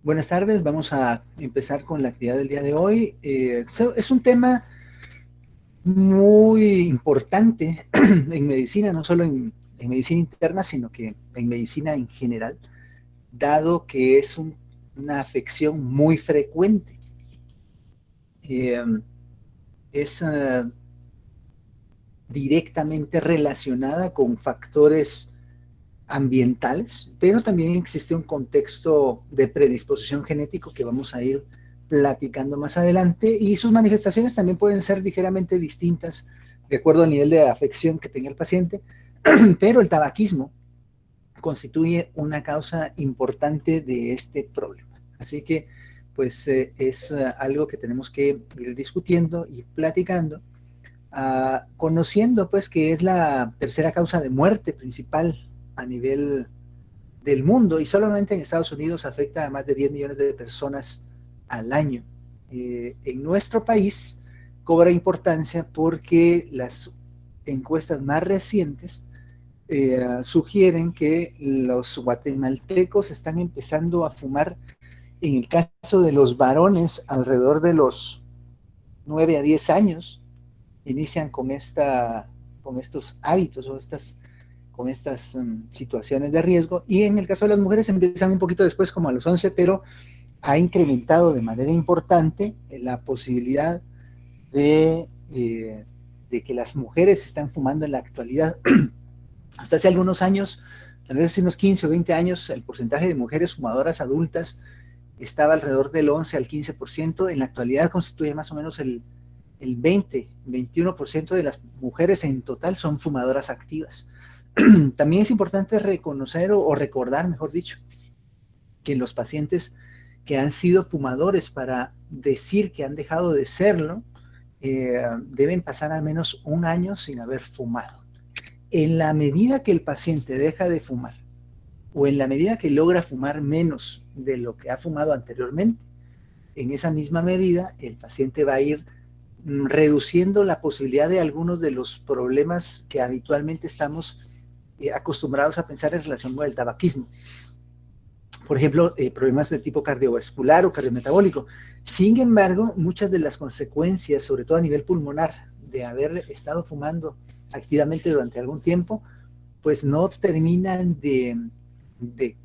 Buenas tardes, vamos a empezar con la actividad del día de hoy. Es un tema muy importante en medicina, no solo en medicina interna, sino que en medicina en general, dado que es una afección muy frecuente. Eh, es directamente relacionada con factores ambientales, pero también existe un contexto de predisposición genético que vamos a ir platicando más adelante, y sus manifestaciones también pueden ser ligeramente distintas de acuerdo al nivel de afección que tenga el paciente, pero el tabaquismo constituye una causa importante de este problema. Así que pues es algo que tenemos que ir discutiendo y platicando, conociendo pues que es la tercera causa de muerte principal a nivel del mundo, y solamente en Estados Unidos afecta a más de 10 millones de personas al año. En nuestro país cobra importancia porque las encuestas más recientes sugieren que los guatemaltecos están empezando a fumar, en el caso de los varones, alrededor de los 9 a 10 años, inician con estos hábitos o con estas situaciones de riesgo, y en el caso de las mujeres empiezan un poquito después, como a los 11, pero ha incrementado de manera importante la posibilidad de que las mujeres están fumando en la actualidad. Hasta hace algunos años, tal vez hace unos 15 o 20 años, el porcentaje de mujeres fumadoras adultas estaba alrededor del 11 al 15%, en la actualidad constituye más o menos el 20-21% de las mujeres en total son fumadoras activas. También es importante reconocer o recordar, mejor dicho, que los pacientes que han sido fumadores, para decir que han dejado de serlo, deben pasar al menos un año sin haber fumado. En la medida que el paciente deja de fumar, o en la medida que logra fumar menos de lo que ha fumado anteriormente, en esa misma medida el paciente va a ir reduciendo la posibilidad de algunos de los problemas que habitualmente estamos acostumbrados a pensar en relación con el tabaquismo. Por ejemplo, problemas de tipo cardiovascular o cardiometabólico. Sin embargo, muchas de las consecuencias, sobre todo a nivel pulmonar, de haber estado fumando activamente durante algún tiempo, pues no terminan de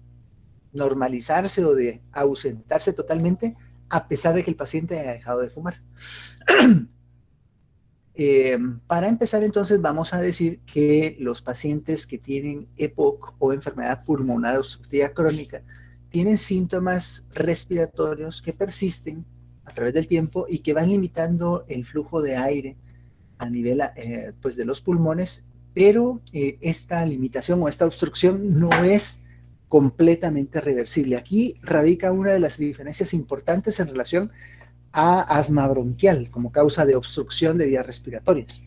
normalizarse o de ausentarse totalmente, a pesar de que el paciente haya dejado de fumar. Para empezar, entonces, vamos a decir que los pacientes que tienen EPOC o enfermedad pulmonar obstructiva crónica tienen síntomas respiratorios que persisten a través del tiempo y que van limitando el flujo de aire a nivel pues de los pulmones, pero esta limitación o esta obstrucción no es completamente reversible. Aquí radica una de las diferencias importantes en relación a asma bronquial como causa de obstrucción de vías respiratorias.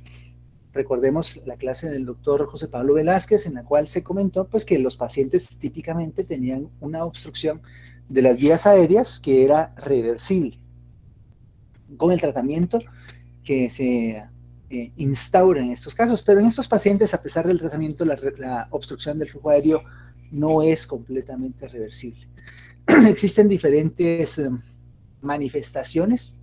Recordemos la clase del doctor José Pablo Velázquez, en la cual se comentó pues que los pacientes típicamente tenían una obstrucción de las vías aéreas que era reversible con el tratamiento que se instaura en estos casos, pero en estos pacientes, a pesar del tratamiento, la obstrucción del flujo aéreo no es completamente reversible. Existen diferentes manifestaciones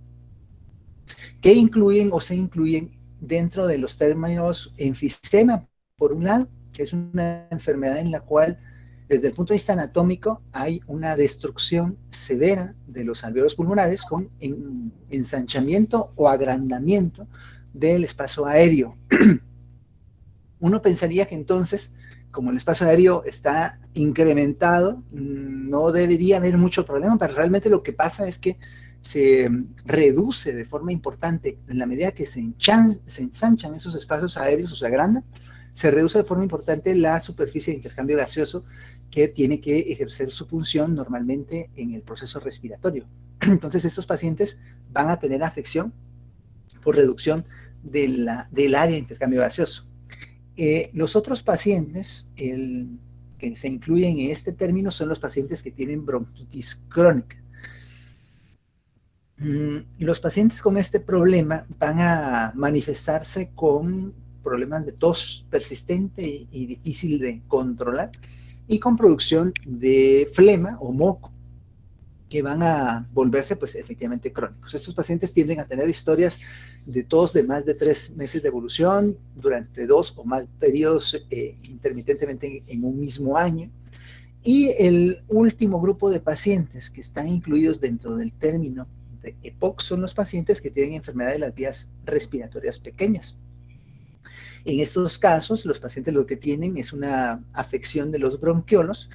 que incluyen o se incluyen dentro de los términos enfisema, por un lado, que es una enfermedad en la cual, desde el punto de vista anatómico, hay una destrucción severa de los alveolos pulmonares con ensanchamiento o agrandamiento del espacio aéreo. Uno pensaría que entonces, como el espacio aéreo está incrementado, no debería haber mucho problema, pero realmente lo que pasa es que se reduce de forma importante en la medida que se ensanchan esos espacios aéreos o se agrandan, se reduce de forma importante la superficie de intercambio gaseoso que tiene que ejercer su función normalmente en el proceso respiratorio. Entonces estos pacientes van a tener afección por reducción del área de intercambio gaseoso. Los otros pacientes que se incluyen en este término son los pacientes que tienen bronquitis crónica. Los pacientes con este problema van a manifestarse con problemas de tos persistente y difícil de controlar, y con producción de flema o moco. que van a volverse pues efectivamente crónicos. Estos pacientes tienden a tener historias de tos de más de 3 meses de evolución durante 2 o más periodos intermitentemente en un mismo año. Y el último grupo de pacientes que están incluidos dentro del término de EPOC son los pacientes que tienen enfermedad de las vías respiratorias pequeñas. En estos casos, los pacientes lo que tienen es una afección de los bronquiolos,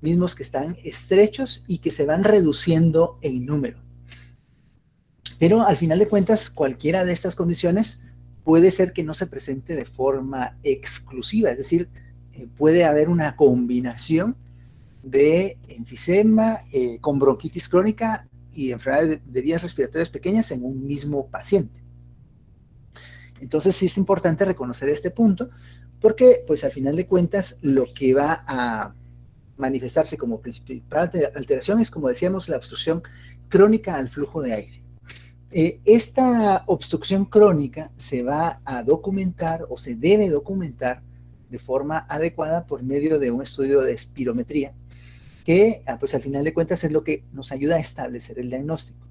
mismos que están estrechos y que se van reduciendo en número. Pero al final de cuentas, cualquiera de estas condiciones puede ser que no se presente de forma exclusiva, es decir, puede haber una combinación de enfisema con bronquitis crónica y enfermedades de vías respiratorias pequeñas en un mismo paciente. Entonces sí es importante reconocer este punto, porque pues al final de cuentas lo que va a manifestarse como principal alteración es, como decíamos, la obstrucción crónica al flujo de aire. Esta obstrucción crónica se va a documentar o se debe documentar de forma adecuada por medio de un estudio de espirometría que pues al final de cuentas es lo que nos ayuda a establecer el diagnóstico.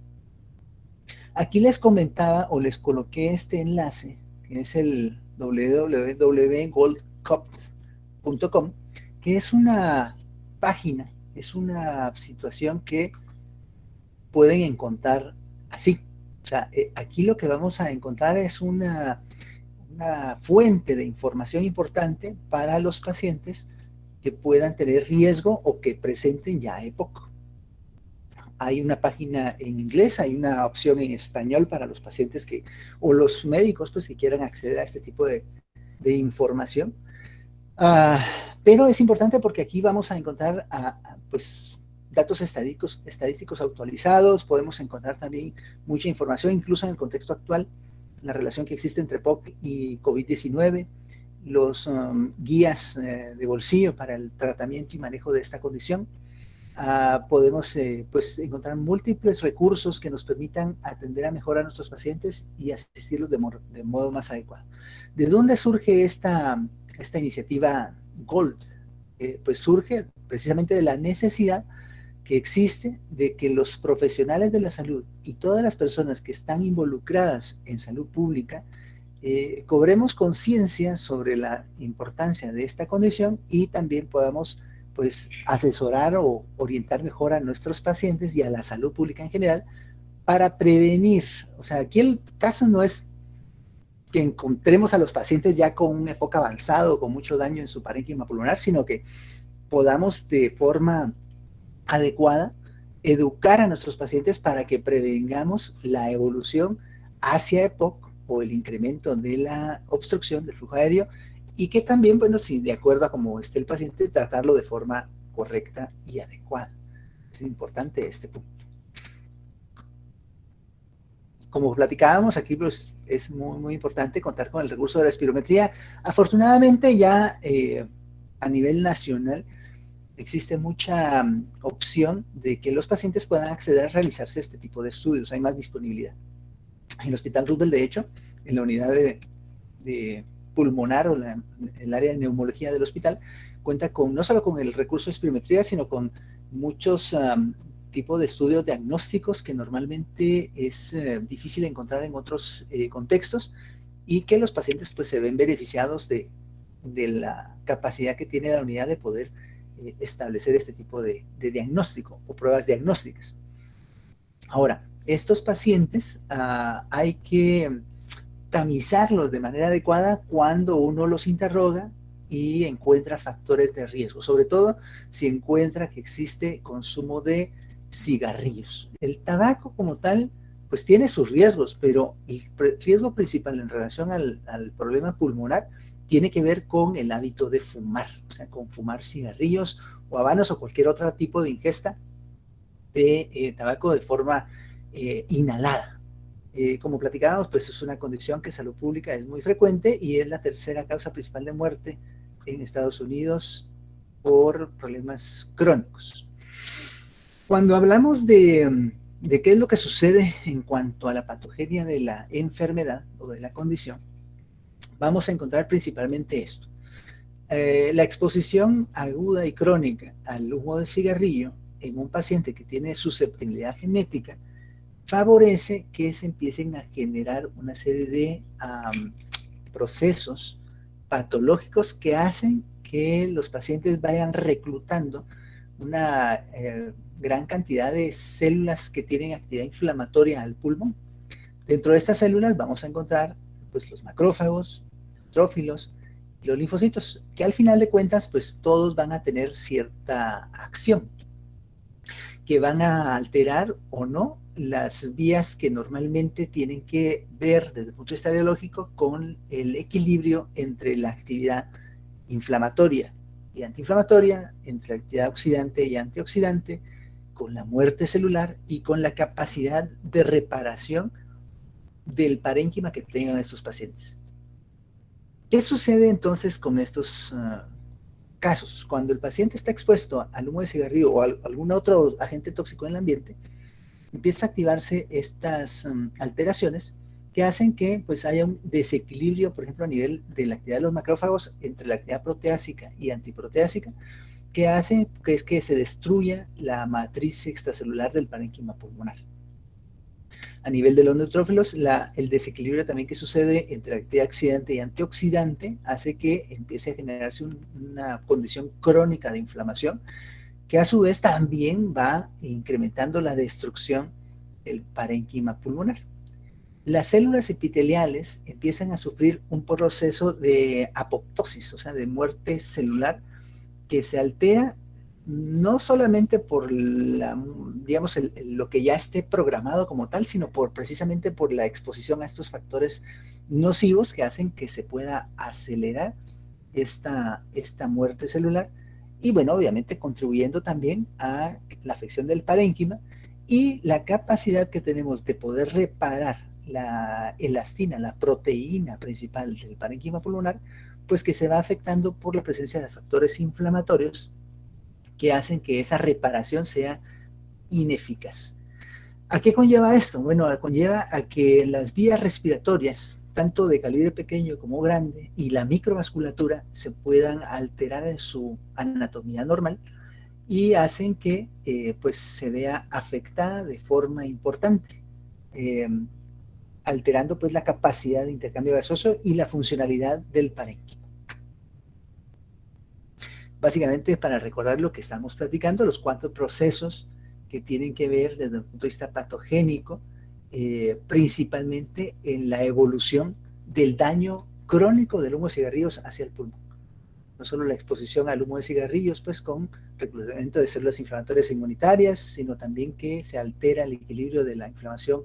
Aquí les comentaba o les coloqué este enlace, que es el www.goldcup.com, que es una página, es una situación que pueden encontrar así. O sea, aquí lo que vamos a encontrar es una fuente de información importante para los pacientes que puedan tener riesgo o que presenten ya EPOC. Hay una página en inglés, hay una opción en español para los pacientes que, o los médicos pues, que quieran acceder a este tipo de información. Pero es importante porque aquí vamos a encontrar pues, datos estadísticos actualizados, podemos encontrar también mucha información, incluso en el contexto actual, la relación que existe entre POC y COVID-19, los guías de bolsillo para el tratamiento y manejo de esta condición. Podemos pues, encontrar múltiples recursos que nos permitan atender mejor a nuestros pacientes y asistirlos de modo más adecuado. ¿De dónde surge esta iniciativa GOLD? Pues surge precisamente de la necesidad que existe de que los profesionales de la salud y todas las personas que están involucradas en salud pública cobremos conciencia sobre la importancia de esta condición y también podamos pues asesorar o orientar mejor a nuestros pacientes y a la salud pública en general para prevenir. O sea, aquí el caso no es que encontremos a los pacientes ya con un EPOC avanzado, con mucho daño en su parénquima pulmonar, sino que podamos de forma adecuada educar a nuestros pacientes para que prevengamos la evolución hacia EPOC o el incremento de la obstrucción del flujo aéreo y que también, bueno, si de acuerdo a cómo esté el paciente, tratarlo de forma correcta y adecuada. Es importante este punto. Como platicábamos, aquí pues, es muy importante contar con el recurso de la espirometría. Afortunadamente ya a nivel nacional existe mucha opción de que los pacientes puedan acceder a realizarse este tipo de estudios. Hay más disponibilidad. En el Hospital Roosevelt, de hecho, en la unidad de pulmonar o el área de neumología del hospital, cuenta con no solo con el recurso de espirometría, sino con muchos tipos de estudios diagnósticos que normalmente es difícil encontrar en otros contextos y que los pacientes pues se ven beneficiados de la capacidad que tiene la unidad de poder establecer este tipo de diagnóstico o pruebas diagnósticas. Ahora, estos pacientes hay que tamizarlos de manera adecuada cuando uno los interroga y encuentra factores de riesgo, sobre todo si encuentra que existe consumo de cigarrillos. El tabaco como tal, pues tiene sus riesgos, pero el riesgo principal en relación al problema pulmonar tiene que ver con el hábito de fumar, o sea, con fumar cigarrillos o habanos o cualquier otro tipo de ingesta de tabaco de forma inhalada. Como platicábamos, pues es una condición que salud pública es muy frecuente y es la tercera causa principal de muerte en Estados Unidos por problemas crónicos. Cuando hablamos de qué es lo que sucede en cuanto a la patogenia de la enfermedad o de la condición, vamos a encontrar principalmente esto. La exposición aguda y crónica al humo de cigarrillo en un paciente que tiene susceptibilidad genética, favorece que se empiecen a generar una serie de procesos patológicos que hacen que los pacientes vayan reclutando una gran cantidad de células que tienen actividad inflamatoria al pulmón. Dentro de estas células vamos a encontrar pues, los macrófagos, neutrófilos y los linfocitos, que al final de cuentas pues todos van a tener cierta acción, que van a alterar o no las vías que normalmente tienen que ver desde el punto de vista biológico con el equilibrio entre la actividad inflamatoria y antiinflamatoria, entre actividad oxidante y antioxidante, con la muerte celular y con la capacidad de reparación del parénquima que tengan estos pacientes. ¿Qué sucede entonces con estos casos? Cuando el paciente está expuesto al humo de cigarrillo o a algún otro agente tóxico en el ambiente, empieza a activarse estas alteraciones que hacen que pues, haya un desequilibrio, por ejemplo, a nivel de la actividad de los macrófagos entre la actividad proteásica y antiproteásica, que hace que es que se destruya la matriz extracelular del parénquima pulmonar. A nivel de los neutrófilos, el desequilibrio también que sucede entre actividad oxidante y antioxidante hace que empiece a generarse una condición crónica de inflamación, que a su vez también va incrementando la destrucción del parénquima pulmonar. Las células epiteliales empiezan a sufrir un proceso de apoptosis, o sea, de muerte celular, que se altera no solamente por digamos, lo que ya esté programado como tal, sino precisamente por la exposición a estos factores nocivos que hacen que se pueda acelerar esta muerte celular y, bueno, obviamente contribuyendo también a la afección del parénquima y la capacidad que tenemos de poder reparar la elastina, la proteína principal del parénquima pulmonar, pues que se va afectando por la presencia de factores inflamatorios que hacen que esa reparación sea ineficaz. ¿A qué conlleva esto? Bueno, conlleva a que las vías respiratorias, tanto de calibre pequeño como grande, y la microvasculatura se puedan alterar en su anatomía normal y hacen que pues se vea afectada de forma importante, alterando pues la capacidad de intercambio gaseoso y la funcionalidad del parénquima. Básicamente, para recordar lo que estamos platicando, los 4 procesos que tienen que ver desde el punto de vista patogénico, principalmente en la evolución del daño crónico del humo de cigarrillos hacia el pulmón. No solo la exposición al humo de cigarrillos, pues con reclutamiento de células inflamatorias e inmunitarias, sino también que se altera el equilibrio de la inflamación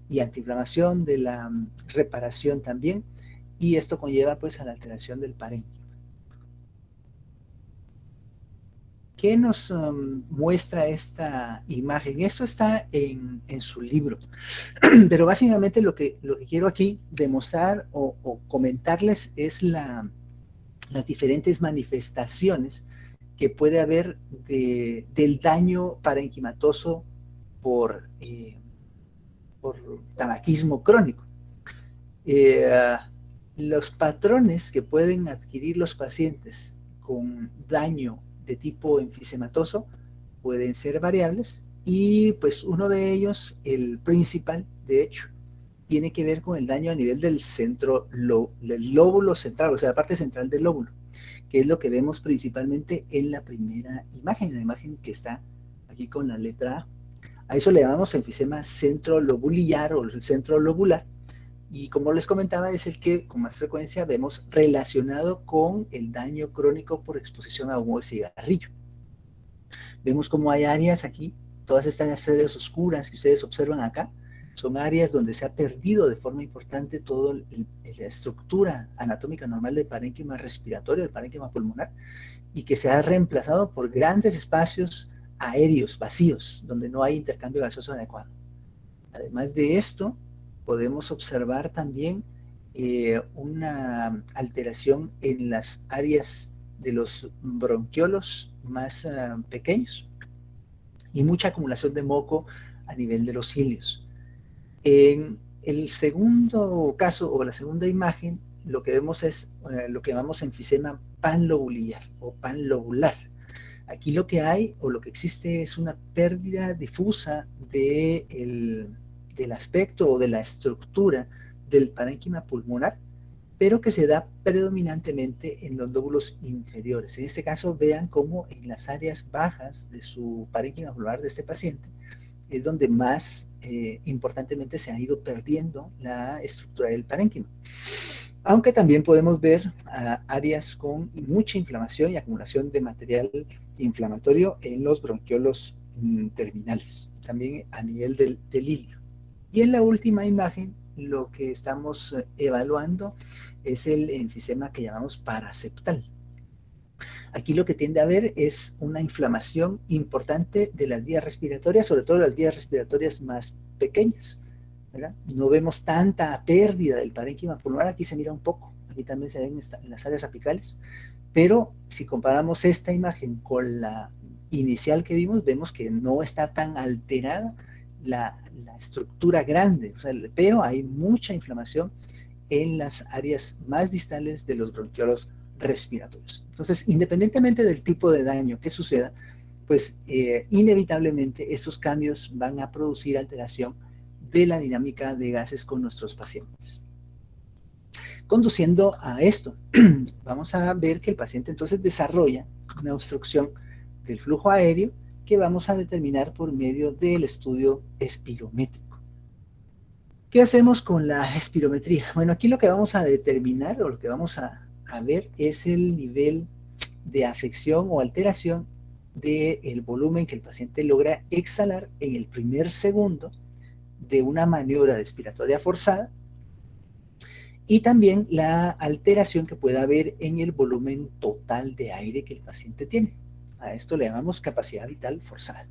y antiinflamación, de la reparación también, y esto conlleva pues a la alteración del parénquima. ¿Qué nos muestra esta imagen? Esto está en su libro, pero básicamente lo que quiero aquí demostrar o comentarles es las diferentes manifestaciones que puede haber del daño parenquimatoso por tabaquismo crónico. Los patrones que pueden adquirir los pacientes con daño de tipo enfisematoso pueden ser variables y pues uno de ellos, el principal, de hecho, tiene que ver con el daño a nivel del del lóbulo central, o sea, la parte central del lóbulo, que es lo que vemos principalmente en la primera imagen, la imagen que está aquí con la letra A. A eso le llamamos enfisema centrolobulillar o el centro lobular, y como les comentaba, es el que con más frecuencia vemos relacionado con el daño crónico por exposición a humo de cigarrillo. Vemos como hay áreas aquí, todas estas áreas oscuras que ustedes observan acá, son áreas donde se ha perdido de forma importante toda la estructura anatómica normal del parénquima respiratorio, del parénquima pulmonar, y que se ha reemplazado por grandes espacios aéreos, vacíos, donde no hay intercambio gaseoso adecuado. Además de esto, podemos observar también una alteración en las áreas de los bronquiolos más pequeños y mucha acumulación de moco a nivel de los cilios. En el segundo caso o la segunda imagen, lo que vemos es lo que llamamos enfisema panlobulillar o panlobular. Aquí lo que hay o lo que existe es una pérdida difusa del aspecto o de la estructura del parénquima pulmonar, pero que se da predominantemente en los lóbulos inferiores. En este caso, vean cómo en las áreas bajas de su parénquima pulmonar de este paciente es donde más importantemente se ha ido perdiendo la estructura del parénquima. Aunque también podemos ver áreas con mucha inflamación y acumulación de material inflamatorio en los bronquiolos terminales, también a nivel del hilio. Y en la última imagen, lo que estamos evaluando es el enfisema que llamamos paraseptal. Aquí lo que tiende a haber es una inflamación importante de las vías respiratorias, sobre todo las vías respiratorias más pequeñas, ¿verdad? No vemos tanta pérdida del parénquima pulmonar, aquí se mira un poco, aquí también se ven en las áreas apicales, pero si comparamos esta imagen con la inicial que vimos, vemos que no está tan alterada la estructura grande, o sea, pero hay mucha inflamación en las áreas más distales de los bronquiolos respiratorios. Entonces, independientemente del tipo de daño que suceda, pues inevitablemente estos cambios van a producir alteración de la dinámica de gases con nuestros pacientes. Conduciendo a esto, vamos a ver que el paciente entonces desarrolla una obstrucción del flujo aéreo que vamos a determinar por medio del estudio espirométrico. ¿Qué hacemos con la espirometría? Bueno, aquí lo que vamos a determinar o lo que vamos a ver es el nivel de afección o alteración del volumen que el paciente logra exhalar en el primer segundo de una maniobra expiratoria forzada y también la alteración que pueda haber en el volumen total de aire que el paciente tiene. A esto le llamamos capacidad vital forzada.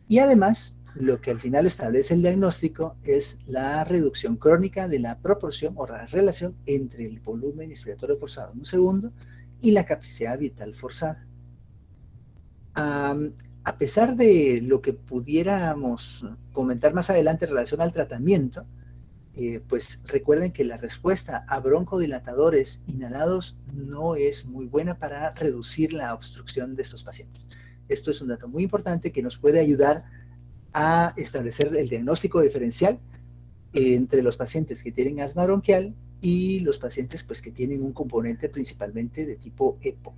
Y además, lo que al final establece el diagnóstico es la reducción crónica de la proporción o la relación entre el volumen expiratorio forzado en un segundo y la capacidad vital forzada. A pesar de lo que pudiéramos comentar más adelante en relación al tratamiento, pues recuerden que la respuesta a broncodilatadores inhalados no es muy buena para reducir la obstrucción de estos pacientes. Esto es un dato muy importante que nos puede ayudar a establecer el diagnóstico diferencial entre los pacientes que tienen asma bronquial y los pacientes pues, que tienen un componente principalmente de tipo EPOC.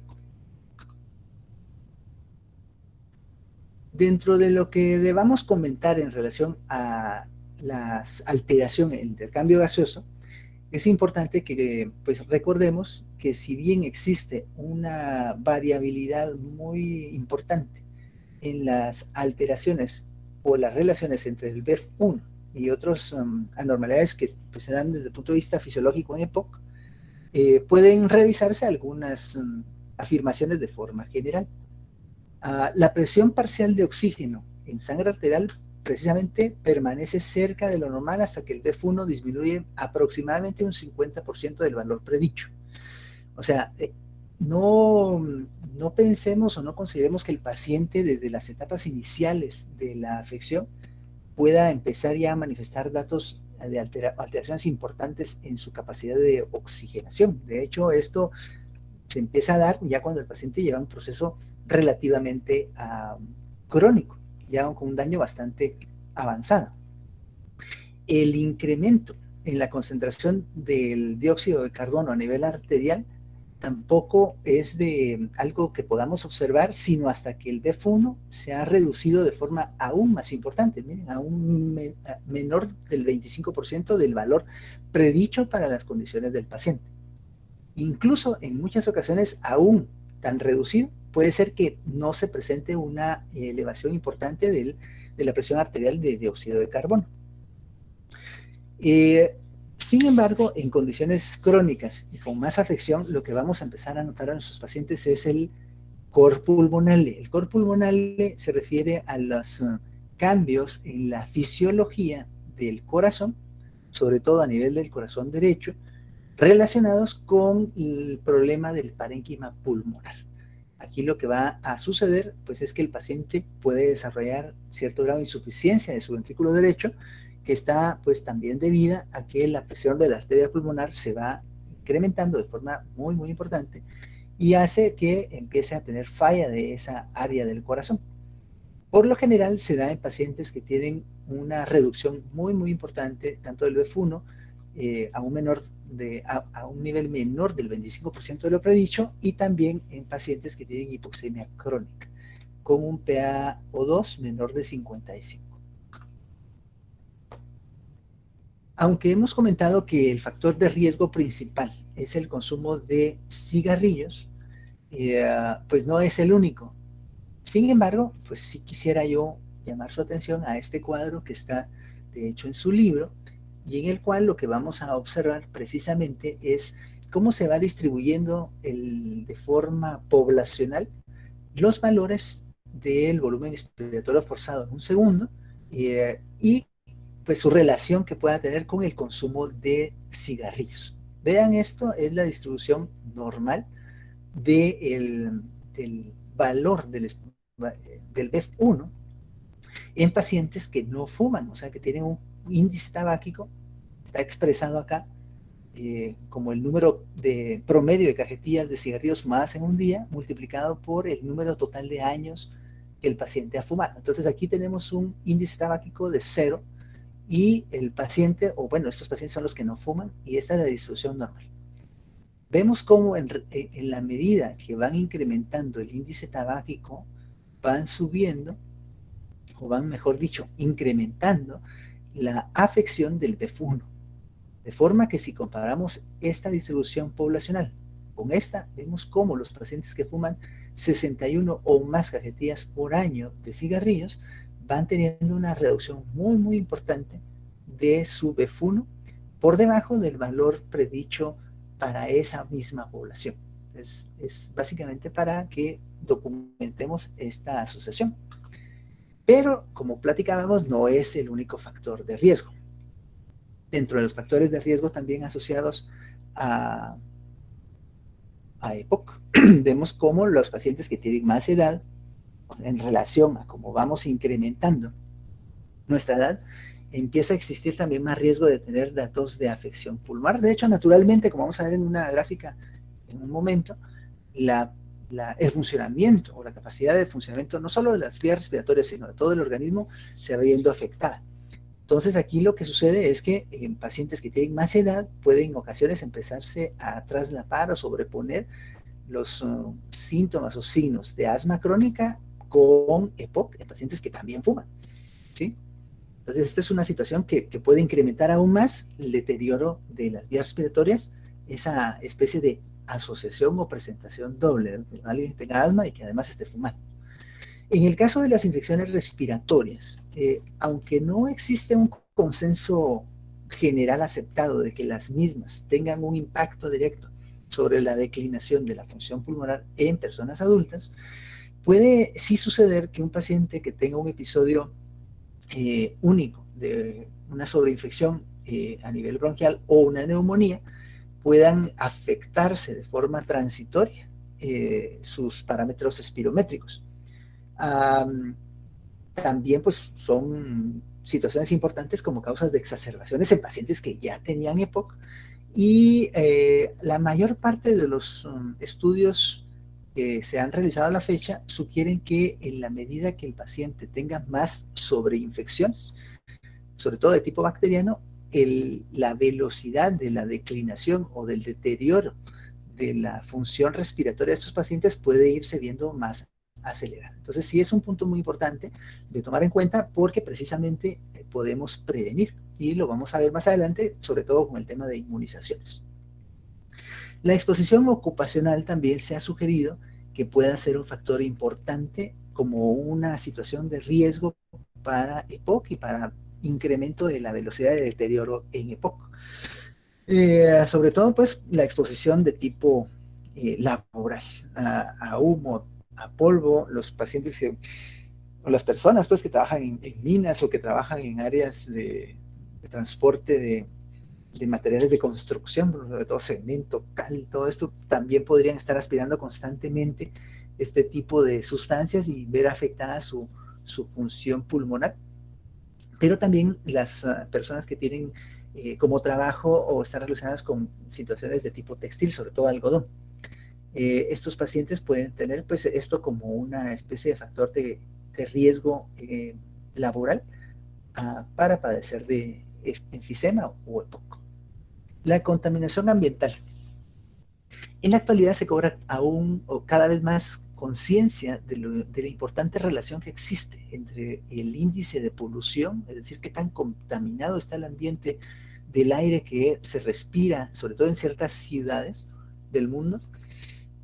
Dentro de lo que debamos comentar en relación a la alteración en el intercambio gaseoso, es importante que pues, recordemos que si bien existe una variabilidad muy importante en las alteraciones o las relaciones entre el BEF1 y otras anormalidades que pues, se dan desde el punto de vista fisiológico en EPOC, pueden revisarse algunas afirmaciones de forma general. La presión parcial de oxígeno en sangre arterial precisamente permanece cerca de lo normal hasta que el BEF1 disminuye aproximadamente un 50% del valor predicho. O sea, no pensemos o no consideremos que el paciente desde las etapas iniciales de la afección pueda empezar ya a manifestar datos de alteraciones importantes en su capacidad de oxigenación. De hecho, esto se empieza a dar ya cuando el paciente lleva un proceso relativamente crónico, ya con un daño bastante avanzado. El incremento en la concentración del dióxido de carbono a nivel arterial tampoco es de algo que podamos observar, sino hasta que el BEF1 se ha reducido de forma aún más importante, miren, aún menor del 25% del valor predicho para las condiciones del paciente. Incluso en muchas ocasiones aún tan reducido, puede ser que no se presente una elevación importante de la presión arterial de dióxido de carbono. Sin embargo, en condiciones crónicas y con más afección, lo que vamos a empezar a notar en nuestros pacientes es el cor pulmonale. El cor pulmonale se refiere a los cambios en la fisiología del corazón, sobre todo a nivel del corazón derecho, relacionados con el problema del parénquima pulmonar. Aquí lo que va a suceder pues, es que el paciente puede desarrollar cierto grado de insuficiencia de su ventrículo derecho, que está pues también debida a que la presión de la arteria pulmonar se va incrementando de forma muy, muy importante y hace que empiece a tener falla de esa área del corazón. Por lo general se da en pacientes que tienen una reducción muy, muy importante, tanto del BEF1 a un nivel menor del 25% de lo predicho, y también en pacientes que tienen hipoxemia crónica, con un PaO2 menor de 55. Aunque hemos comentado que el factor de riesgo principal es el consumo de cigarrillos, pues no es el único. Sin embargo, pues sí quisiera yo llamar su atención a este cuadro que está, de hecho, en su libro, y en el cual lo que vamos a observar precisamente es cómo se va distribuyendo de forma poblacional los valores del volumen expiratorio forzado en un segundo, y pues su relación que pueda tener con el consumo de cigarrillos. Vean, esto es la distribución normal del valor del BEF1 en pacientes que no fuman, o sea, que tienen un índice tabáquico, está expresado acá como el número de promedio de cajetillas de cigarrillos fumadas en un día, multiplicado por el número total de años que el paciente ha fumado. Entonces aquí tenemos un índice tabáquico de 0, y el paciente, o bueno, estos pacientes son los que no fuman, y esta es la distribución normal. Vemos cómo en la medida que van incrementando el índice tabáquico, van subiendo, o van, mejor dicho, incrementando la afección del BEF1. De forma que si comparamos esta distribución poblacional con esta, vemos cómo los pacientes que fuman 61 o más cajetillas por año de cigarrillos van teniendo una reducción muy, muy importante de su BEF1 por debajo del valor predicho para esa misma población. Es básicamente para que documentemos esta asociación. Pero, como platicábamos, no es el único factor de riesgo. Dentro de los factores de riesgo también asociados a, a EPOC, vemos cómo los pacientes que tienen más edad, en relación a cómo vamos incrementando nuestra edad, empieza a existir también más riesgo de tener datos de afección pulmonar. De hecho, naturalmente, como vamos a ver en una gráfica en un momento, el funcionamiento o la capacidad de funcionamiento no solo de las vías respiratorias, sino de todo el organismo, se va viendo afectada. Entonces aquí lo que sucede es que en pacientes que tienen más edad pueden en ocasiones empezarse a traslapar o sobreponer los síntomas o signos de asma crónica con EPOC en pacientes que también fuman, ¿sí? Entonces esta es una situación que puede incrementar aún más el deterioro de las vías respiratorias, esa especie de asociación o presentación doble, de alguien que tenga asma y que además esté fumando. En el caso de las infecciones respiratorias, aunque no existe un consenso general aceptado de que las mismas tengan un impacto directo sobre la declinación de la función pulmonar en personas adultas, puede sí suceder que un paciente que tenga un episodio único de una sobreinfección a nivel bronquial o una neumonía puedan afectarse de forma transitoria sus parámetros espirométricos. También pues son situaciones importantes como causas de exacerbaciones en pacientes que ya tenían EPOC, y la mayor parte de los estudios que se han realizado a la fecha sugieren que en la medida que el paciente tenga más sobreinfecciones, sobre todo de tipo bacteriano, la velocidad de la declinación o del deterioro de la función respiratoria de estos pacientes puede irse viendo más acelerada. Entonces sí es un punto muy importante de tomar en cuenta, porque precisamente podemos prevenir, y lo vamos a ver más adelante, sobre todo con el tema de inmunizaciones. La exposición ocupacional también se ha sugerido que pueda ser un factor importante como una situación de riesgo para EPOC y para incremento de la velocidad de deterioro en EPOC. Sobre todo, pues, la exposición de tipo laboral, a humo, a polvo, los pacientes o las personas, pues, que trabajan en minas o que trabajan en áreas de transporte de materiales de construcción, sobre todo cemento, cal, todo esto, también podrían estar aspirando constantemente este tipo de sustancias y ver afectada su función pulmonar. Pero también las personas que tienen como trabajo o están relacionadas con situaciones de tipo textil, sobre todo algodón. Estos pacientes pueden tener pues esto como una especie de factor de riesgo laboral para padecer de enfisema o EPOC. La contaminación ambiental. En la actualidad se cobra aún o cada vez más conciencia de la importante relación que existe entre el índice de polución, es decir, qué tan contaminado está el ambiente del aire que se respira, sobre todo en ciertas ciudades del mundo,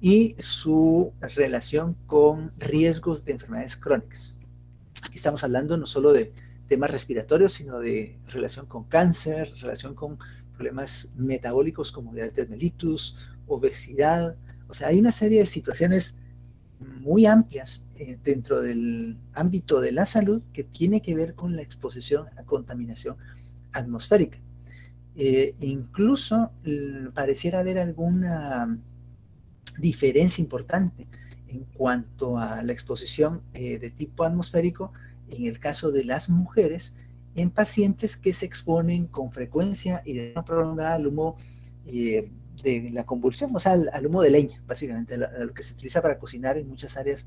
y su relación con riesgos de enfermedades crónicas. Aquí estamos hablando no solo de temas respiratorios, sino de relación con cáncer, relación con problemas metabólicos como diabetes mellitus, obesidad. O sea, hay una serie de situaciones muy amplias dentro del ámbito de la salud que tiene que ver con la exposición a contaminación atmosférica. Incluso pareciera haber alguna diferencia importante en cuanto a la exposición de tipo atmosférico en el caso de las mujeres en pacientes que se exponen con frecuencia y de forma prolongada al humo de la combustión, o sea, al humo de leña, básicamente, a lo que se utiliza para cocinar en muchas áreas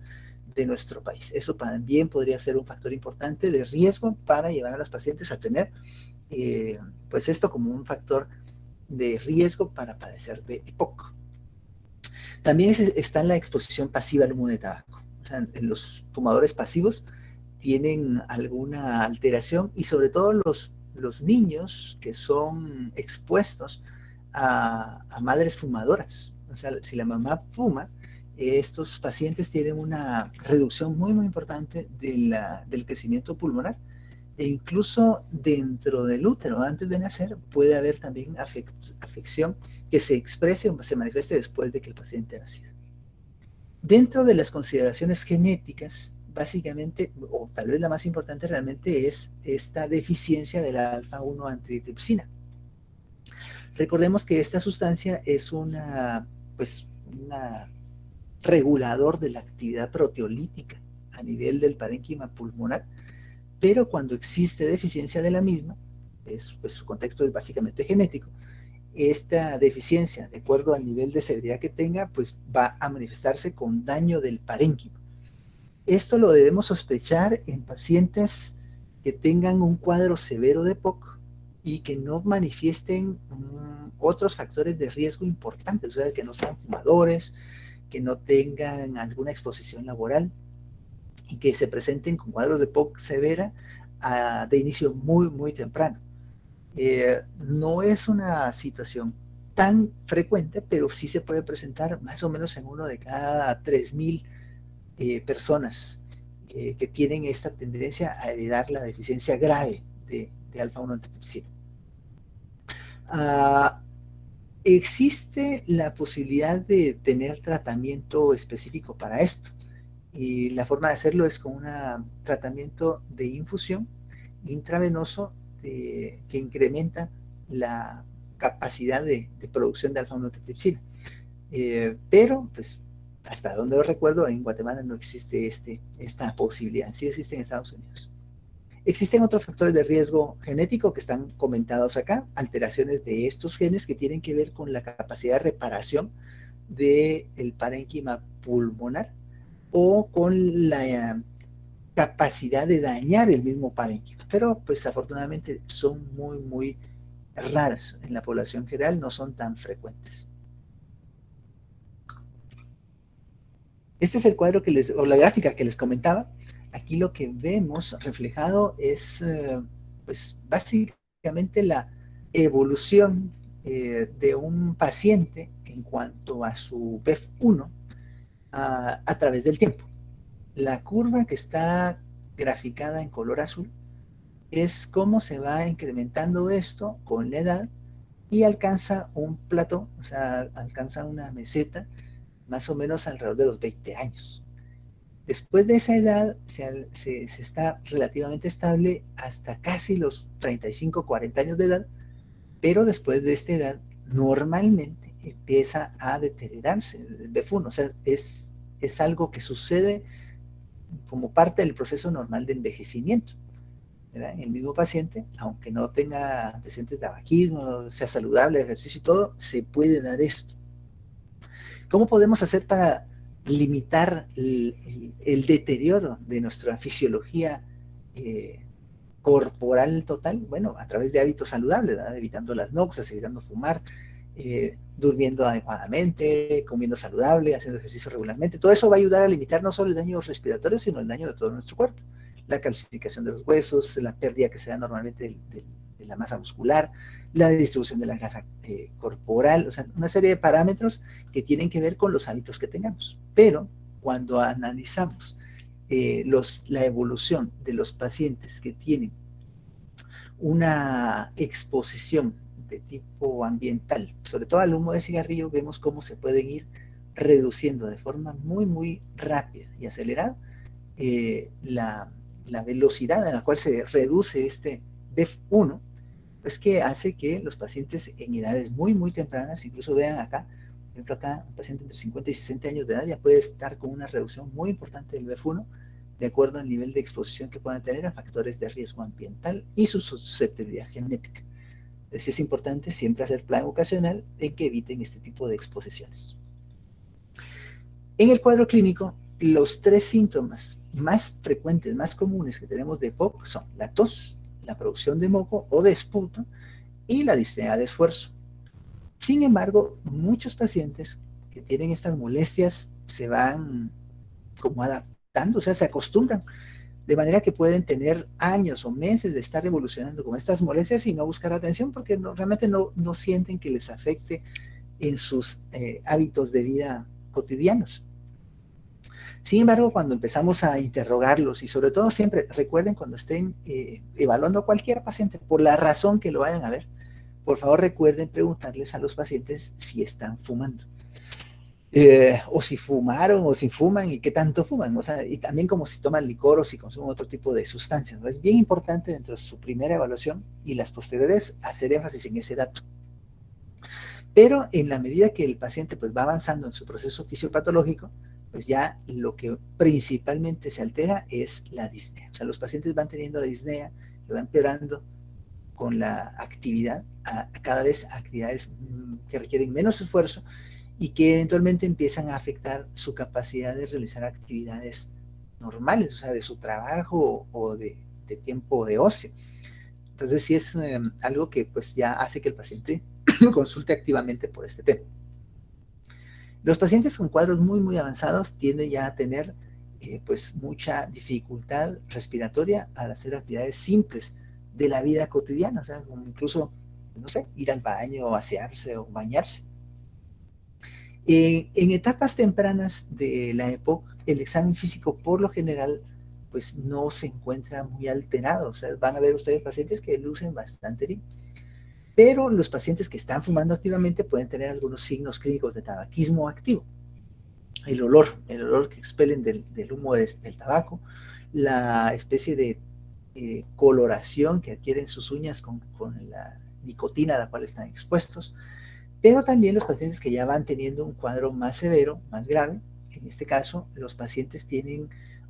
de nuestro país. Eso también podría ser un factor importante de riesgo para llevar a las pacientes a tener, pues esto como un factor de riesgo para padecer de EPOC. También está la exposición pasiva al humo de tabaco. O sea, los fumadores pasivos tienen alguna alteración y sobre todo los niños que son expuestos a madres fumadoras. O sea, si la mamá fuma, estos pacientes tienen una reducción muy, muy importante del crecimiento pulmonar e incluso dentro del útero, antes de nacer, puede haber también afección que se exprese o se manifieste después de que el paciente ha nacido. Dentro de las consideraciones genéticas, básicamente, o tal vez la más importante realmente, es esta deficiencia de la alfa-1 antitripsina. Recordemos que esta sustancia es pues, una regulador de la actividad proteolítica a nivel del parénquima pulmonar, pero cuando existe deficiencia de la misma, pues su contexto es básicamente genético, esta deficiencia, de acuerdo al nivel de severidad que tenga, pues va a manifestarse con daño del parénquima. Esto lo debemos sospechar en pacientes que tengan un cuadro severo de EPOC y que no manifiesten otros factores de riesgo importantes, o sea, que no sean fumadores, que no tengan alguna exposición laboral y que se presenten con cuadros de EPOC severa de inicio muy, muy temprano. No es una situación tan frecuente, pero sí se puede presentar más o menos en uno de cada 3.000 personas que tienen esta tendencia a heredar la deficiencia grave de alfa-1 antitrypsina. Existe la posibilidad de tener tratamiento específico para esto. Y la forma de hacerlo es con un tratamiento de infusión intravenoso que incrementa la capacidad de producción de alfa-1 antitrypsina. Pero, pues, hasta donde lo recuerdo, en Guatemala no existe esta posibilidad. Sí existe en Estados Unidos. Existen otros factores de riesgo genético que están comentados acá, alteraciones de estos genes que tienen que ver con la capacidad de reparación del parénquima pulmonar o con la capacidad de dañar el mismo parénquima. Pero, pues, afortunadamente son muy, muy raras en la población general, no son tan frecuentes. Este es el cuadro o la gráfica que les comentaba. Aquí lo que vemos reflejado es, pues, básicamente la evolución de un paciente en cuanto a su BEF1 a través del tiempo. La curva que está graficada en color azul es cómo se va incrementando esto con la edad y alcanza un plató, o sea, alcanza una meseta más o menos alrededor de los 20 años. Después de esa edad se está relativamente estable hasta casi los 35, 40 años de edad, pero después de esta edad normalmente empieza a deteriorarse el BEF1, o sea, es algo que sucede como parte del proceso normal de envejecimiento. ¿Verdad? En el mismo paciente, aunque no tenga antecedentes de tabaquismo, sea saludable, ejercicio y todo, se puede dar esto. ¿Cómo podemos hacer para limitar el deterioro de nuestra fisiología corporal total? Bueno, a través de hábitos saludables, ¿verdad? Evitando las noxias, evitando fumar, durmiendo adecuadamente, comiendo saludable, haciendo ejercicio regularmente. Todo eso va a ayudar a limitar no solo el daño respiratorio, sino el daño de todo nuestro cuerpo. La calcificación de los huesos, la pérdida que se da normalmente de la masa muscular, la distribución de la grasa corporal, o sea, una serie de parámetros que tienen que ver con los hábitos que tengamos. Pero cuando analizamos la evolución de los pacientes que tienen una exposición de tipo ambiental, sobre todo al humo de cigarrillo, vemos cómo se pueden ir reduciendo de forma muy, muy rápida y acelerada la velocidad en la cual se reduce este BEF1, pues que hace que los pacientes en edades muy, muy tempranas, incluso vean acá, por ejemplo acá, un paciente entre 50 y 60 años de edad ya puede estar con una reducción muy importante del BEF1, de acuerdo al nivel de exposición que puedan tener a factores de riesgo ambiental y su susceptibilidad genética. Entonces es importante siempre hacer plan ocasional en que eviten este tipo de exposiciones. En el cuadro clínico, los tres síntomas más frecuentes, más comunes que tenemos de EPOC son la tos, la producción de moco o de esputo y la disnea de esfuerzo. Sin embargo, muchos pacientes que tienen estas molestias se van como adaptando, o sea, se acostumbran, de manera que pueden tener años o meses de estar evolucionando con estas molestias y no buscar atención porque realmente no sienten que les afecte en sus hábitos de vida cotidianos. Sin embargo, cuando empezamos a interrogarlos y sobre todo siempre recuerden cuando estén evaluando a cualquier paciente, por la razón que lo vayan a ver, por favor recuerden preguntarles a los pacientes si están fumando. O si fumaron o si fuman y qué tanto fuman, o sea, y también como si toman licor o si consumen otro tipo de sustancias, ¿no? Es bien importante dentro de su primera evaluación y las posteriores hacer énfasis en ese dato. Pero en la medida que el paciente pues va avanzando en su proceso fisiopatológico, pues ya lo que principalmente se altera es la disnea. O sea, los pacientes van teniendo disnea, que va empeorando con la actividad, a cada vez actividades que requieren menos esfuerzo y que eventualmente empiezan a afectar su capacidad de realizar actividades normales, o sea, de su trabajo o de tiempo de ocio. Entonces sí es algo que pues ya hace que el paciente consulte activamente por este tema. Los pacientes con cuadros muy, muy avanzados tienden ya a tener pues mucha dificultad respiratoria al hacer actividades simples de la vida cotidiana, o sea, como incluso, no sé, ir al baño, asearse o bañarse. En etapas tempranas de la EPOC, el examen físico por lo general pues no se encuentra muy alterado, o sea, van a ver ustedes pacientes que lucen bastante bien. Pero los pacientes que están fumando activamente pueden tener algunos signos clínicos de tabaquismo activo. El olor que expelen del humo del tabaco, la especie de coloración que adquieren sus uñas con la nicotina a la cual están expuestos, pero también los pacientes que ya van teniendo un cuadro más severo, más grave. En este caso, los pacientes tienen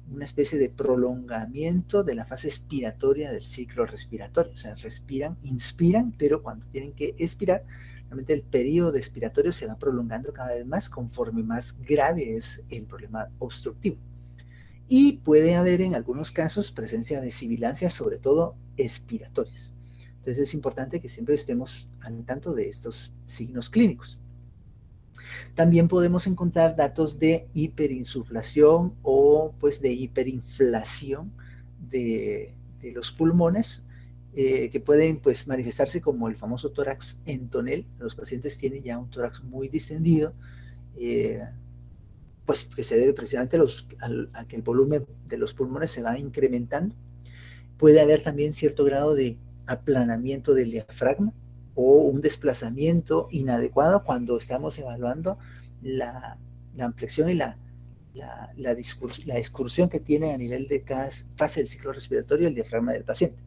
una especie de prolongamiento de la fase expiratoria del ciclo respiratorio, o sea, respiran, inspiran, pero cuando tienen que expirar, realmente el periodo expiratorio se va prolongando cada vez más conforme más grave es el problema obstructivo. Y puede haber en algunos casos presencia de sibilancias, sobre todo expiratorias. Entonces es importante que siempre estemos al tanto de estos signos clínicos. También podemos encontrar datos de hiperinsuflación o pues de hiperinflación de los pulmones que pueden pues manifestarse como el famoso tórax en tonel. Los pacientes tienen ya un tórax muy distendido, pues que se debe precisamente a que el volumen de los pulmones se va incrementando. Puede haber también cierto grado de aplanamiento del diafragma o un desplazamiento inadecuado cuando estamos evaluando la ampliación y la excursión que tiene a nivel de cada fase del ciclo respiratorio el diafragma del paciente.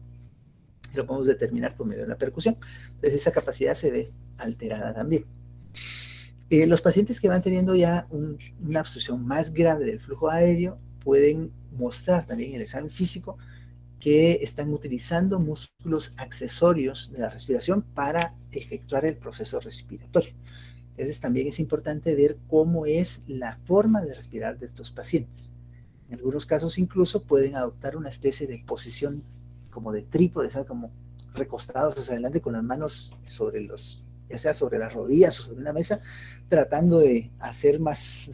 Lo podemos determinar por medio de la percusión. Entonces esa capacidad se ve alterada también. Los pacientes que van teniendo ya una obstrucción más grave del flujo aéreo pueden mostrar también en el examen físico que están utilizando músculos accesorios de la respiración para efectuar el proceso respiratorio. Entonces también es importante ver cómo es la forma de respirar de estos pacientes. En algunos casos incluso pueden adoptar una especie de posición como de trípode, o sea, como recostados hacia adelante con las manos sobre los, ya sea sobre las rodillas o sobre una mesa, tratando de hacer más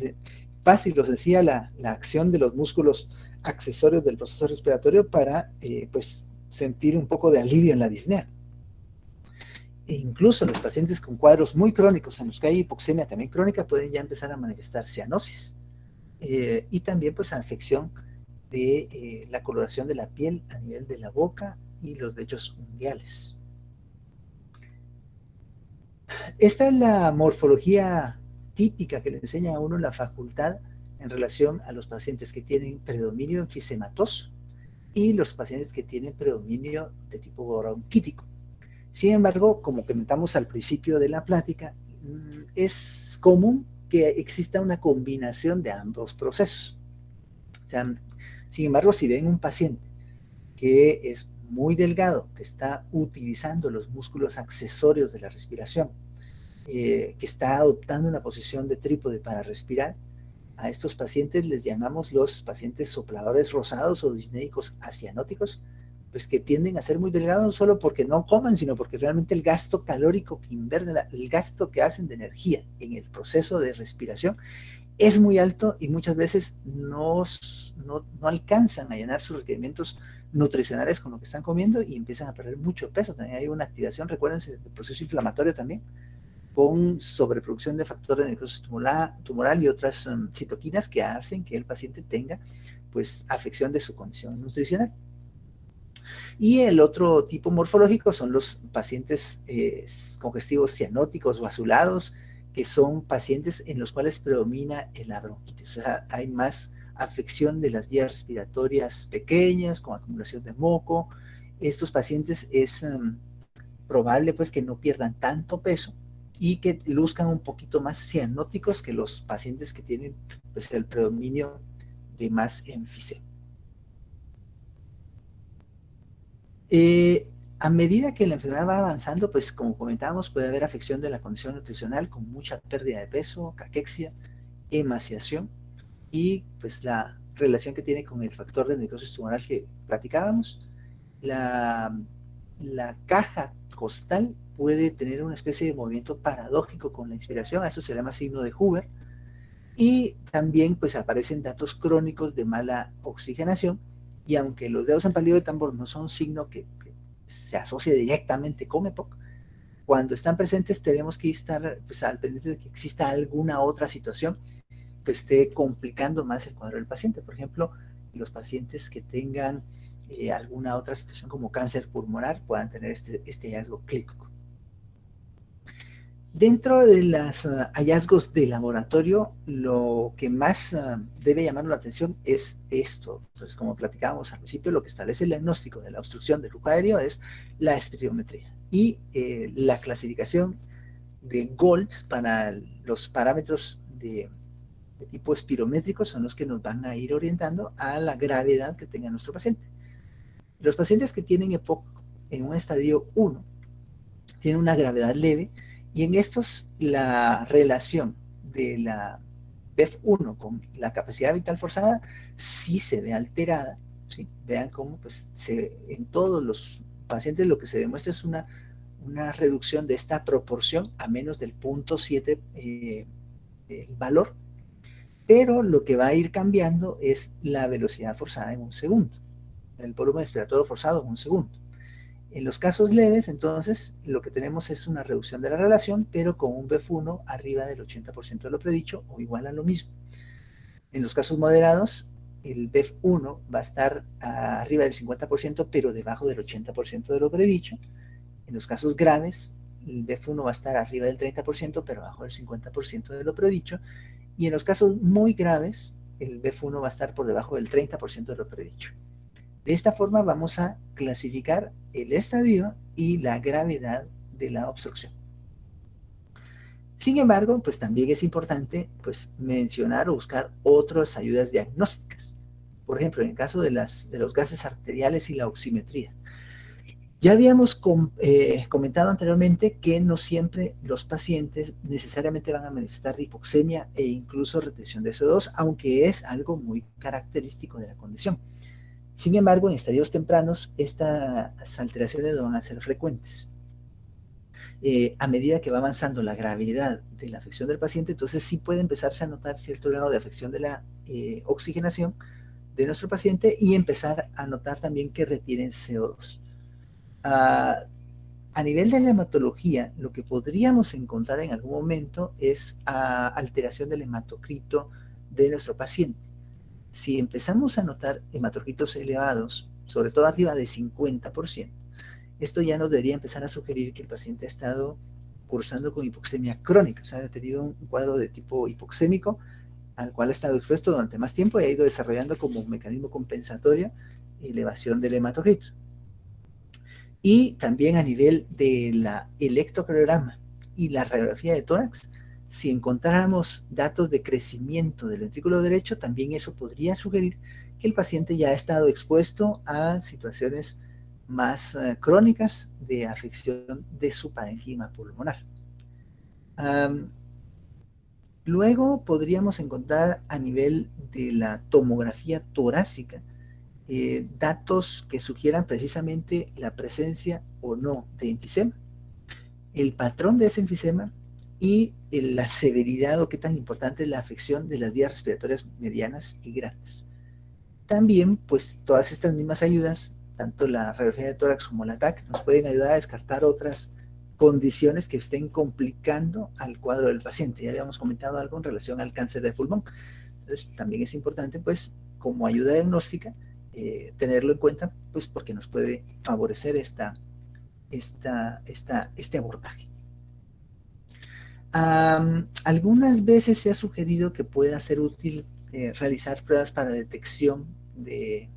fácil, os decía, la acción de los músculos accesorios del proceso respiratorio para pues sentir un poco de alivio en la disnea. E incluso los pacientes con cuadros muy crónicos en los que hay hipoxemia también crónica pueden ya empezar a manifestar cianosis y también pues afección de la coloración de la piel a nivel de la boca y los lechos unguiales. Esta es la morfología típica que le enseña a uno en la facultad en relación a los pacientes que tienen predominio enfisematoso y los pacientes que tienen predominio de tipo bronquítico. Sin embargo, como comentamos al principio de la plática, es común que exista una combinación de ambos procesos. O sea, sin embargo, si ven un paciente que es muy delgado, que está utilizando los músculos accesorios de la respiración, que está adoptando una posición de trípode para respirar, a estos pacientes les llamamos los pacientes sopladores rosados o disnéicos acianóticos, pues que tienden a ser muy delgados no solo porque no comen, sino porque realmente el gasto calórico que invierten, el gasto que hacen de energía en el proceso de respiración es muy alto y muchas veces no alcanzan a llenar sus requerimientos nutricionales con lo que están comiendo y empiezan a perder mucho peso. También hay una activación, recuérdense, del proceso inflamatorio también, con sobreproducción de factor de necrosis tumoral y otras citoquinas que hacen que el paciente tenga pues afección de su condición nutricional. Y el otro tipo morfológico son los pacientes congestivos cianóticos o azulados, que son pacientes en los cuales predomina la bronquitis. O sea, hay más afección de las vías respiratorias pequeñas, con acumulación de moco. Estos pacientes es probable pues que no pierdan tanto peso y que luzcan un poquito más cianóticos que los pacientes que tienen pues el predominio de más enfisema. A medida que la enfermedad va avanzando, pues como comentábamos, puede haber afección de la condición nutricional con mucha pérdida de peso, caquexia, emaciación y pues la relación que tiene con el factor de necrosis tumoral que platicábamos. La caja costal puede tener una especie de movimiento paradójico con la inspiración, a eso se llama signo de Huber, y también pues aparecen datos crónicos de mala oxigenación, y aunque los dedos en palillo de tambor no son signo que se asocie directamente con EPOC, cuando están presentes tenemos que estar pues, al pendiente de que exista alguna otra situación que esté complicando más el cuadro del paciente. Por ejemplo, los pacientes que tengan alguna otra situación como cáncer pulmonar puedan tener este hallazgo clínico. Dentro de los hallazgos de laboratorio, lo que más debe llamar la atención es esto. Entonces, como platicábamos al principio, lo que establece el diagnóstico de la obstrucción del flujo aéreo es la espirometría y la clasificación de Gold para los parámetros de tipo espirométrico son los que nos van a ir orientando a la gravedad que tenga nuestro paciente. Los pacientes que tienen EPOC en un estadio 1 tienen una gravedad leve y en estos la relación de la BEF1 con la capacidad vital forzada sí se ve alterada, ¿sí? Vean cómo pues, en todos los pacientes lo que se demuestra es una reducción de esta proporción a menos del 0.7 el valor, pero lo que va a ir cambiando es la velocidad forzada en un segundo, el volumen expiratorio forzado en un segundo. En los casos leves, entonces, lo que tenemos es una reducción de la relación, pero con un BEF1 arriba del 80% de lo predicho o igual a lo mismo. En los casos moderados, el BEF1 va a estar arriba del 50%, pero debajo del 80% de lo predicho. En los casos graves, el BEF1 va a estar arriba del 30%, pero abajo del 50% de lo predicho. Y en los casos muy graves, el BEF1 va a estar por debajo del 30% de lo predicho. De esta forma vamos a clasificar el estadio y la gravedad de la obstrucción. Sin embargo, pues también es importante pues, mencionar o buscar otras ayudas diagnósticas. Por ejemplo, en el caso de los gases arteriales y la oximetría. Ya habíamos comentado anteriormente que no siempre los pacientes necesariamente van a manifestar hipoxemia e incluso retención de CO2, aunque es algo muy característico de la condición. Sin embargo, en estadios tempranos, estas alteraciones no van a ser frecuentes. A medida que va avanzando la gravedad de la afección del paciente, entonces sí puede empezarse a notar cierto grado de afección de la oxigenación de nuestro paciente y empezar a notar también que retienen CO2. A nivel de la hematología, lo que podríamos encontrar en algún momento es alteración del hematocrito de nuestro paciente. Si empezamos a notar hematocritos elevados, sobre todo arriba de 50%, esto ya nos debería empezar a sugerir que el paciente ha estado cursando con hipoxemia crónica, o sea, ha tenido un cuadro de tipo hipoxémico al cual ha estado expuesto durante más tiempo y ha ido desarrollando como un mecanismo compensatorio elevación del hematocrito. Y también a nivel de la electrocardiograma y la radiografía de tórax, si encontráramos datos de crecimiento del ventrículo derecho, también eso podría sugerir que el paciente ya ha estado expuesto a situaciones más crónicas de afección de su parénquima pulmonar. Luego podríamos encontrar a nivel de la tomografía torácica datos que sugieran precisamente la presencia o no de enfisema, el patrón de ese enfisema y la severidad o qué tan importante es la afección de las vías respiratorias medianas y grandes. También, pues, todas estas mismas ayudas, tanto la radiografía de tórax como la TAC, nos pueden ayudar a descartar otras condiciones que estén complicando al cuadro del paciente. Ya habíamos comentado algo en relación al cáncer de pulmón. Entonces, también es importante, pues, como ayuda diagnóstica, tenerlo en cuenta, pues, porque nos puede favorecer este abordaje. Algunas veces se ha sugerido que pueda ser útil realizar pruebas para detección de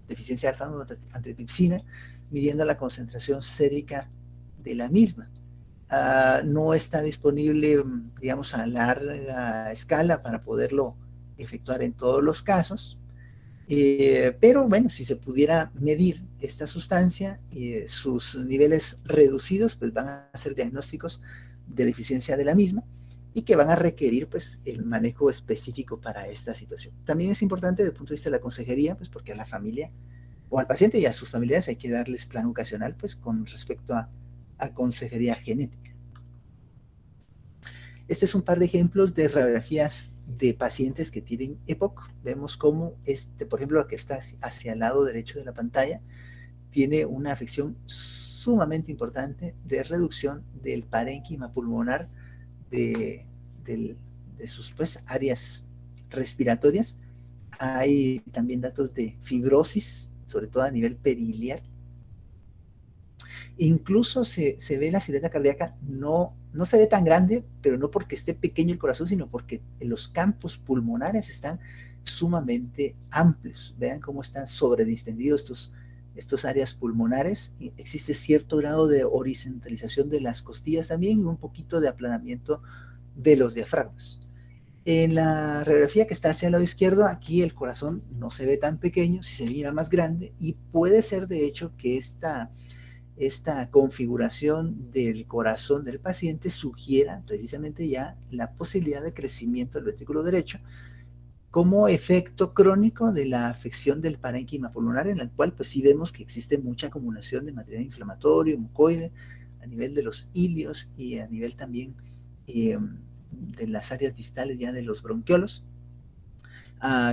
deficiencia de alfa-antitripsina, midiendo la concentración sérica de la misma. No está disponible, digamos, a larga escala para poderlo efectuar en todos los casos, pero bueno, si se pudiera medir esta sustancia, sus niveles reducidos, pues van a ser diagnósticos de deficiencia de la misma y que van a requerir pues el manejo específico para esta situación. También es importante desde el punto de vista de la consejería, pues porque a la familia o al paciente y a sus familiares hay que darles plan ocasional pues con respecto a consejería genética. Este es un par de ejemplos de radiografías de pacientes que tienen EPOC. Vemos cómo, por ejemplo, lo que está hacia el lado derecho de la pantalla, tiene una afección sumamente importante de reducción del parénquima pulmonar de sus pues, áreas respiratorias. Hay también datos de fibrosis, sobre todo a nivel periliar. Incluso se ve la silueta cardíaca, no se ve tan grande, pero no porque esté pequeño el corazón, sino porque los campos pulmonares están sumamente amplios. Vean cómo están sobredistendidos estos áreas pulmonares. Existe cierto grado de horizontalización de las costillas también y un poquito de aplanamiento de los diafragmas. En la radiografía que está hacia el lado izquierdo, aquí el corazón no se ve tan pequeño, si se mira más grande, y puede ser de hecho que esta configuración del corazón del paciente sugiera precisamente ya la posibilidad de crecimiento del ventrículo derecho como efecto crónico de la afección del parénquima pulmonar, en el cual pues sí vemos que existe mucha acumulación de material inflamatorio, mucoide, a nivel de los ilios y a nivel también de las áreas distales ya de los bronquiolos,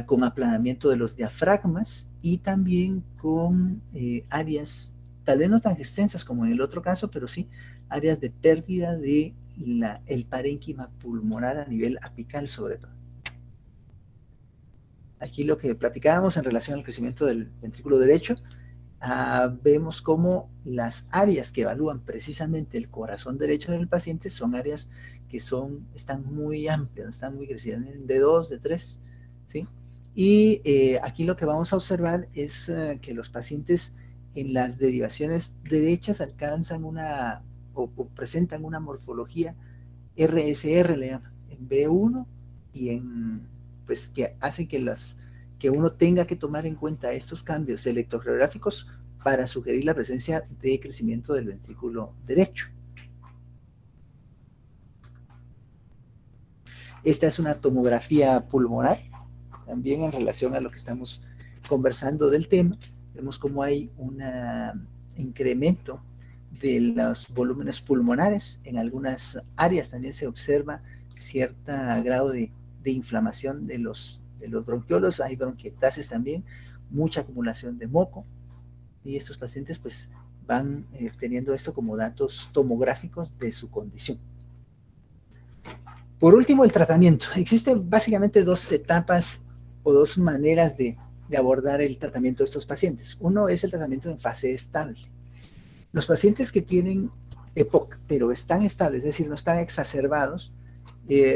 con aplanamiento de los diafragmas y también con áreas tal vez no tan extensas como en el otro caso, pero sí áreas de pérdida de el parénquima pulmonar a nivel apical sobre todo. Aquí lo que platicábamos en relación al crecimiento del ventrículo derecho, vemos cómo las áreas que evalúan precisamente el corazón derecho del paciente son áreas que están muy amplias, están muy crecidas, de 2, de 3, ¿sí? Y aquí lo que vamos a observar es que los pacientes en las derivaciones derechas alcanzan o presentan una morfología RSR, le llaman, en B1 y pues que hace que uno tenga que tomar en cuenta estos cambios electrocardiográficos para sugerir la presencia de crecimiento del ventrículo derecho. Esta es una tomografía pulmonar, también en relación a lo que estamos conversando del tema. Vemos cómo hay un incremento de los volúmenes pulmonares. En algunas áreas también se observa cierto grado de inflamación de los bronquiolos, hay bronquiectasis también, mucha acumulación de moco, y estos pacientes pues van teniendo esto como datos tomográficos de su condición. Por último, el tratamiento. Existen básicamente dos etapas o dos maneras de abordar el tratamiento de estos pacientes. Uno es el tratamiento en fase estable. Los pacientes que tienen EPOC, pero están estables, es decir, no están exacerbados,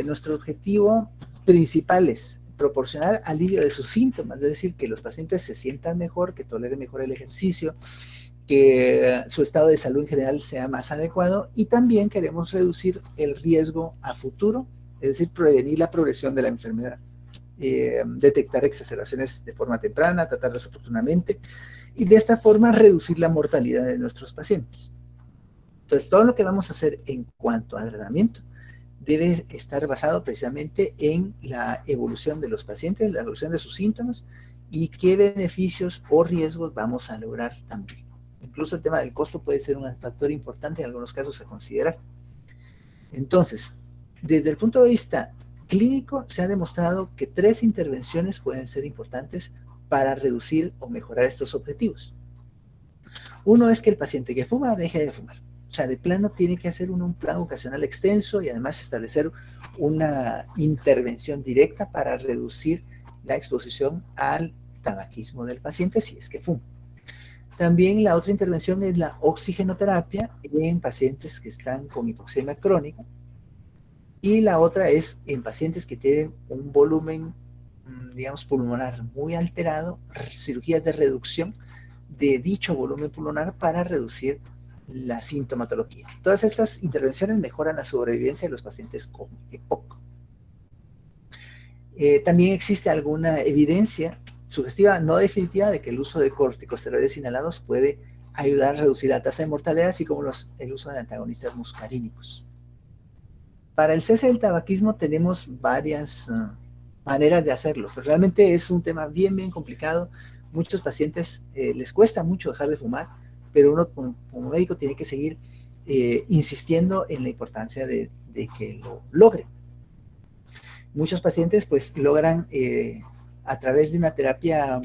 nuestro objetivo principal es proporcionar alivio de sus síntomas, es decir, que los pacientes se sientan mejor, que toleren mejor el ejercicio, que su estado de salud en general sea más adecuado, y también queremos reducir el riesgo a futuro, es decir, prevenir la progresión de la enfermedad, detectar exacerbaciones de forma temprana, tratarlas oportunamente, y de esta forma reducir la mortalidad de nuestros pacientes. Entonces, todo lo que vamos a hacer en cuanto al tratamiento debe estar basado precisamente en la evolución de los pacientes, la evolución de sus síntomas y qué beneficios o riesgos vamos a lograr también. Incluso el tema del costo puede ser un factor importante en algunos casos a considerar. Entonces, desde el punto de vista clínico, se ha demostrado que 3 intervenciones pueden ser importantes para reducir o mejorar estos objetivos. Uno es que el paciente que fuma deje de fumar. O sea, de plano tiene que hacer un plan ocasional extenso y además establecer una intervención directa para reducir la exposición al tabaquismo del paciente si es que fuma. También la otra intervención es la oxigenoterapia en pacientes que están con hipoxemia crónica, y la otra es en pacientes que tienen un volumen, digamos, pulmonar muy alterado, cirugías de reducción de dicho volumen pulmonar para reducir la sintomatología. Todas estas intervenciones mejoran la sobrevivencia de los pacientes con EPOC. También existe alguna evidencia sugestiva, no definitiva, de que el uso de corticosteroides inhalados puede ayudar a reducir la tasa de mortalidad, así como el uso de antagonistas muscarínicos. Para el cese del tabaquismo tenemos varias maneras de hacerlo, pero realmente es un tema bien complicado. Muchos pacientes les cuesta mucho dejar de fumar, pero uno como médico tiene que seguir insistiendo en la importancia de que lo logren. Muchos pacientes pues logran a través de una terapia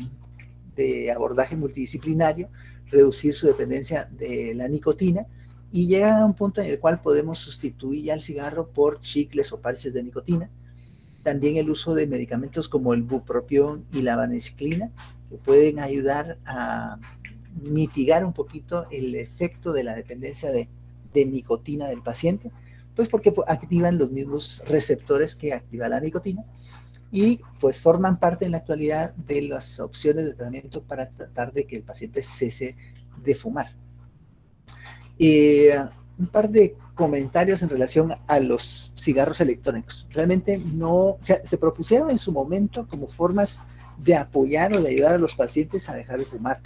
de abordaje multidisciplinario reducir su dependencia de la nicotina, y llega a un punto en el cual podemos sustituir al cigarro por chicles o parches de nicotina. También el uso de medicamentos como el bupropión y la vareniclina, que pueden ayudar a mitigar un poquito el efecto de la dependencia de nicotina del paciente, pues porque activan los mismos receptores que activa la nicotina, y pues forman parte en la actualidad de las opciones de tratamiento para tratar de que el paciente cese de fumar. Un par de comentarios en relación a los cigarros electrónicos. Realmente no, se propusieron en su momento como formas de apoyar o de ayudar a los pacientes a dejar de fumar,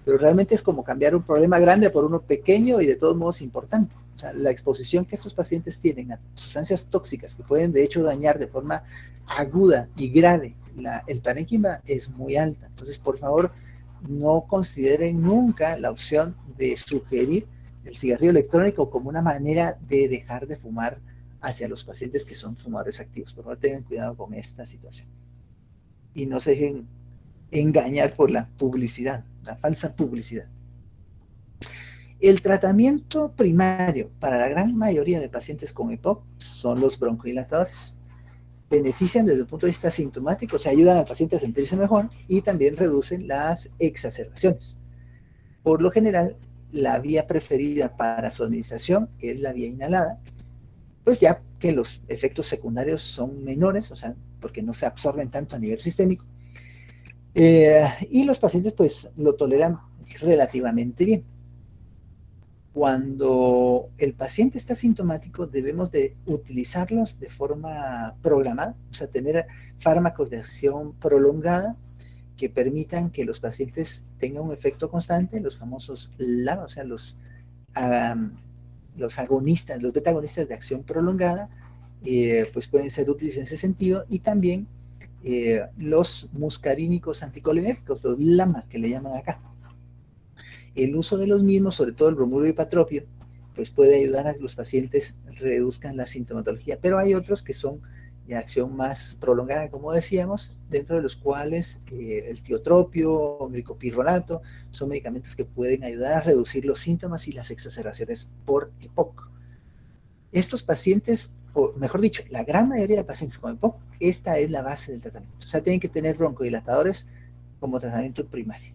pero realmente es como cambiar un problema grande por uno pequeño y de todos modos importante. O sea, la exposición que estos pacientes tienen a sustancias tóxicas que pueden de hecho dañar de forma aguda y grave el parénquima es muy alta. Entonces, por favor, no consideren nunca la opción de sugerir el cigarrillo electrónico como una manera de dejar de fumar hacia los pacientes que son fumadores activos. Por favor, tengan cuidado con esta situación y no se dejen engañar por la publicidad, la falsa publicidad. El tratamiento primario para la gran mayoría de pacientes con EPOC son los broncodilatadores. Benefician desde el punto de vista sintomático, se ayudan al paciente a sentirse mejor y también reducen las exacerbaciones. Por lo general, la vía preferida para su administración es la vía inhalada, pues ya que los efectos secundarios son menores, o sea, porque no se absorben tanto a nivel sistémico, y los pacientes pues lo toleran relativamente bien. Cuando el paciente está sintomático, debemos de utilizarlos de forma programada, o sea, tener fármacos de acción prolongada que permitan que los pacientes tengan un efecto constante, los famosos LABA, o sea, los agonistas, los beta agonistas de acción prolongada, pues pueden ser útiles en ese sentido, y también los muscarínicos anticolinérgicos, los LAMA, que le llaman acá. El uso de los mismos, sobre todo el bromuro hipatropio, pues puede ayudar a que los pacientes reduzcan la sintomatología, pero hay otros que son de acción más prolongada, como decíamos, dentro de los cuales el tiotropio o micopirronato son medicamentos que pueden ayudar a reducir los síntomas y las exacerbaciones por EPOC. Estos pacientes, o mejor dicho, la gran mayoría de pacientes con EPOC, esta es la base del tratamiento. O sea, tienen que tener broncodilatadores como tratamiento primario.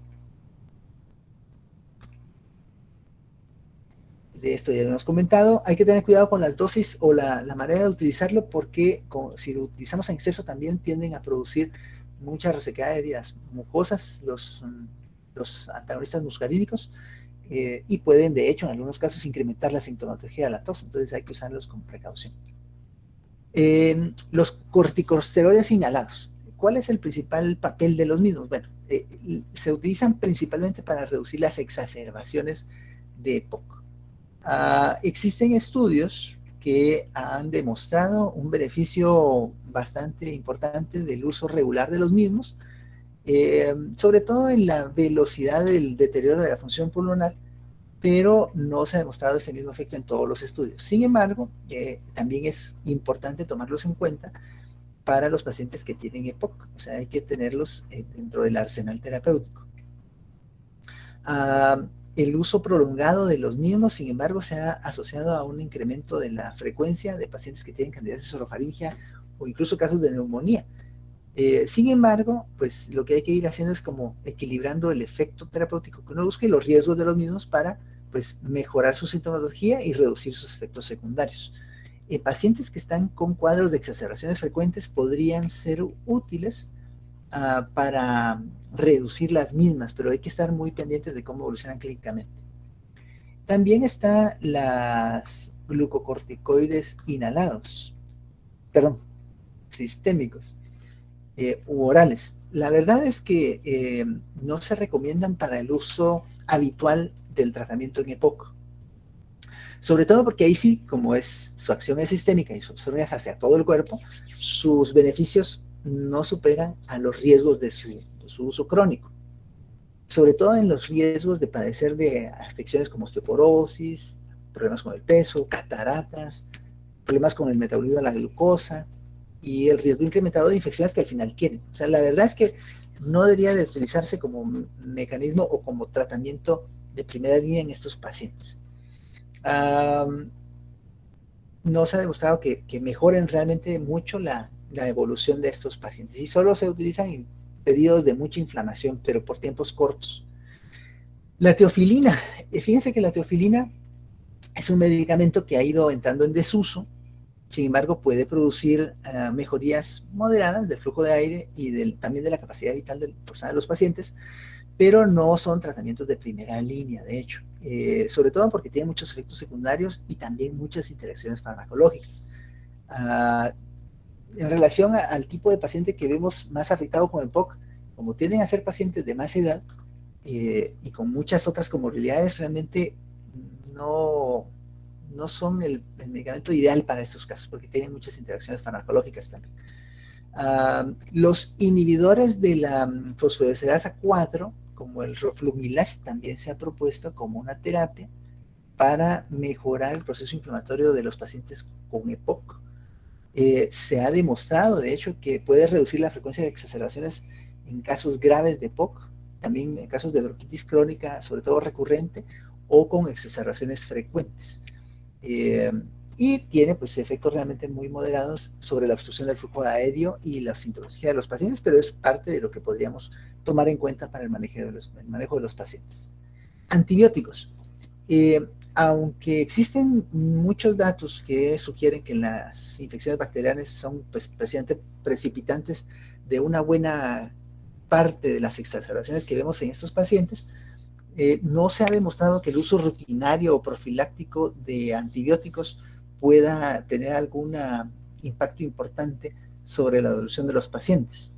De esto ya hemos comentado. Hay que tener cuidado con las dosis o la manera de utilizarlo, porque si lo utilizamos en exceso también tienden a producir mucha resequedad de vías mucosas, los antagonistas muscarínicos, y pueden, de hecho, en algunos casos incrementar la sintomatología de la tos. Entonces hay que usarlos con precaución. Los corticosteroides inhalados. ¿Cuál es el principal papel de los mismos? Bueno, se utilizan principalmente para reducir las exacerbaciones de EPOC. Existen estudios que han demostrado un beneficio bastante importante del uso regular de los mismos, sobre todo en la velocidad del deterioro de la función pulmonar, pero no se ha demostrado ese mismo efecto en todos los estudios. Sin embargo, también es importante tomarlos en cuenta para los pacientes que tienen EPOC, o sea, hay que tenerlos dentro del arsenal terapéutico. El uso prolongado de los mismos, sin embargo, se ha asociado a un incremento de la frecuencia de pacientes que tienen candidiasis orofaringea o incluso casos de neumonía. Sin embargo, pues lo que hay que ir haciendo es como equilibrando el efecto terapéutico que uno busca y los riesgos de los mismos para pues mejorar su sintomatología y reducir sus efectos secundarios. Pacientes que están con cuadros de exacerbaciones frecuentes podrían ser útiles para reducir las mismas, pero hay que estar muy pendientes de cómo evolucionan clínicamente. También están las glucocorticoides inhalados, perdón, sistémicos u orales. La verdad es que no se recomiendan para el uso habitual del tratamiento en EPOC. Sobre todo porque ahí sí, como su acción es sistémica y su absorción es hacia todo el cuerpo, sus beneficios no superan a los riesgos de su uso crónico. Sobre todo en los riesgos de padecer de afecciones como osteoporosis, problemas con el peso, cataratas, problemas con el metabolismo de la glucosa y el riesgo incrementado de infecciones que al final tienen. O sea, la verdad es que no debería de utilizarse como mecanismo o como tratamiento de primera línea en estos pacientes. No se ha demostrado que mejoren realmente mucho la evolución de estos pacientes y solo se utilizan en periodos de mucha inflamación, pero por tiempos cortos. La teofilina, fíjense que la teofilina es un medicamento que ha ido entrando en desuso, sin embargo puede producir mejorías moderadas del flujo de aire y también de la capacidad vital de los pacientes, pero no son tratamientos de primera línea, de hecho, sobre todo porque tienen muchos efectos secundarios y también muchas interacciones farmacológicas. En relación al tipo de paciente que vemos más afectado con el POC, como tienden a ser pacientes de más edad y con muchas otras comorbilidades, realmente no son el medicamento ideal para estos casos, porque tienen muchas interacciones farmacológicas también. Los inhibidores de la fosfodiesterasa 4, como el roflumilast, también se ha propuesto como una terapia para mejorar el proceso inflamatorio de los pacientes con EPOC. Se ha demostrado, de hecho, que puede reducir la frecuencia de exacerbaciones en casos graves de EPOC, también en casos de bronquitis crónica, sobre todo recurrente, o con exacerbaciones frecuentes. Y tiene pues efectos realmente muy moderados sobre la obstrucción del flujo aéreo y la sintomatología de los pacientes, pero es parte de lo que podríamos tomar en cuenta para el manejo de los pacientes. Antibióticos. Aunque existen muchos datos que sugieren que las infecciones bacterianas son pues, precisamente precipitantes de una buena parte de las exacerbaciones que vemos en estos pacientes, no se ha demostrado que el uso rutinario o profiláctico de antibióticos pueda tener algún impacto importante sobre la evolución de los pacientes.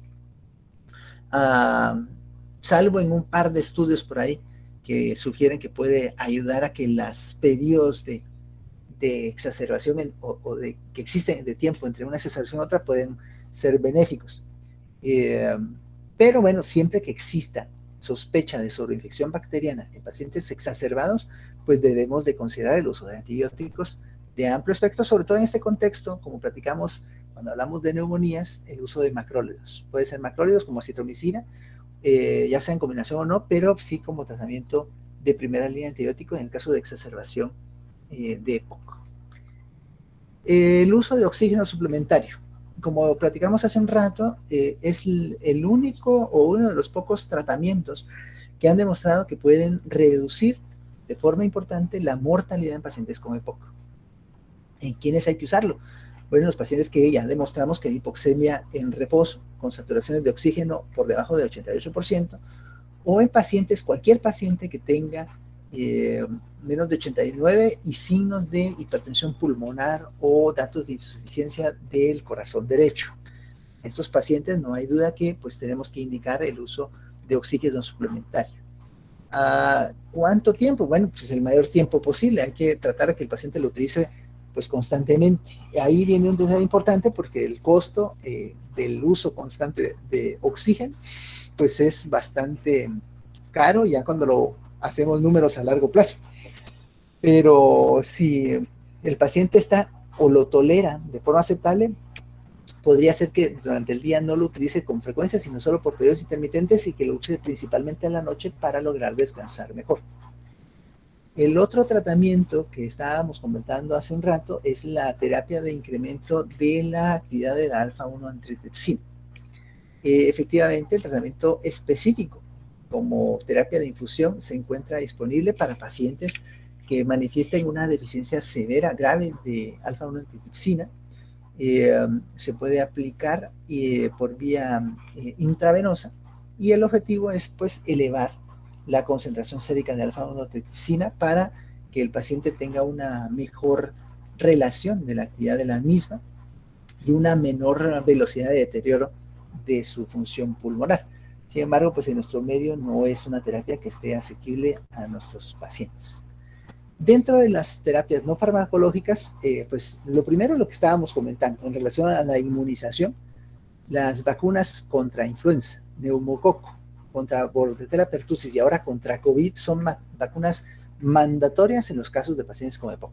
uh, salvo en un par de estudios por ahí que sugieren que puede ayudar a que los periodos de exacerbación o de que existen de tiempo entre una exacerbación y otra pueden ser benéficos. Pero bueno, siempre que exista sospecha de sobreinfección bacteriana en pacientes exacerbados, pues debemos de considerar el uso de antibióticos de amplio espectro, sobre todo en este contexto, como platicamos cuando hablamos de neumonías, el uso de macrólidos. Puede ser macrólidos como citromicina, ya sea en combinación o no, pero sí como tratamiento de primera línea antibiótico en el caso de exacerbación de EPOC. El uso de oxígeno suplementario. Como platicamos hace un rato, es el único o uno de los pocos tratamientos que han demostrado que pueden reducir de forma importante la mortalidad en pacientes con EPOC. ¿En quiénes hay que usarlo? Bueno, los pacientes que ya demostramos que hay hipoxemia en reposo, con saturaciones de oxígeno por debajo del 88%, o en pacientes, cualquier paciente que tenga menos de 89 y signos de hipertensión pulmonar o datos de insuficiencia del corazón derecho. En estos pacientes no hay duda que pues tenemos que indicar el uso de oxígeno suplementario. ¿Cuánto tiempo? Bueno, pues el mayor tiempo posible. Hay que tratar de que el paciente lo utilice pues constantemente. Ahí viene un detalle importante porque el costo del uso constante de oxígeno pues es bastante caro ya cuando lo hacemos números a largo plazo. Pero si el paciente está o lo tolera de forma aceptable, podría ser que durante el día no lo utilice con frecuencia, sino solo por periodos intermitentes y que lo use principalmente en la noche para lograr descansar mejor. El otro tratamiento que estábamos comentando hace un rato es la terapia de incremento de la actividad de la alfa-1 antitripsina. Efectivamente, el tratamiento específico como terapia de infusión se encuentra disponible para pacientes que manifiesten una deficiencia severa, grave de alfa-1 antitripsina. Se puede aplicar por vía intravenosa y el objetivo es pues elevar la concentración sérica de alfa-1 antitripsina para que el paciente tenga una mejor relación de la actividad de la misma y una menor velocidad de deterioro de su función pulmonar. Sin embargo, pues en nuestro medio no es una terapia que esté asequible a nuestros pacientes. Dentro de las terapias no farmacológicas, pues lo primero lo que estábamos comentando en relación a la inmunización, las vacunas contra influenza, neumococo, contra Bordetella pertussis y ahora contra COVID son vacunas mandatorias en los casos de pacientes con EPOC.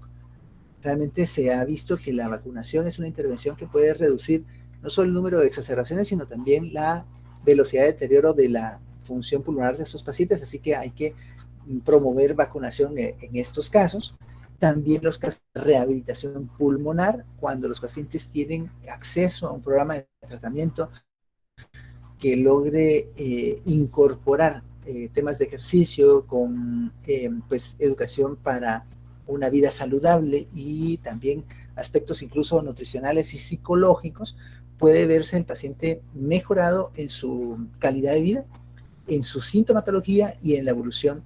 Realmente se ha visto que la vacunación es una intervención que puede reducir no solo el número de exacerbaciones, sino también la velocidad de deterioro de la función pulmonar de estos pacientes, así que hay que promover vacunación en estos casos. También los casos de rehabilitación pulmonar, cuando los pacientes tienen acceso a un programa de tratamiento que logre incorporar temas de ejercicio con pues, educación para una vida saludable y también aspectos incluso nutricionales y psicológicos, puede verse el paciente mejorado en su calidad de vida, en su sintomatología y en la evolución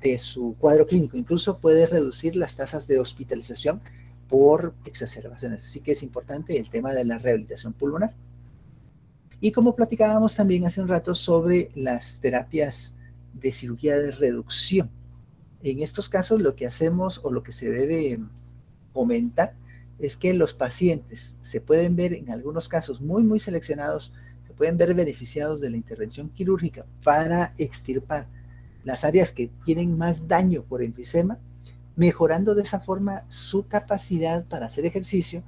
de su cuadro clínico. Incluso puede reducir las tasas de hospitalización por exacerbaciones. Así que es importante el tema de la rehabilitación pulmonar. Y como platicábamos también hace un rato sobre las terapias de cirugía de reducción. En estos casos lo que hacemos o lo que se debe comentar es que los pacientes se pueden ver en algunos casos muy seleccionados, se pueden ver beneficiados de la intervención quirúrgica para extirpar las áreas que tienen más daño por enfisema, mejorando de esa forma su capacidad para hacer ejercicio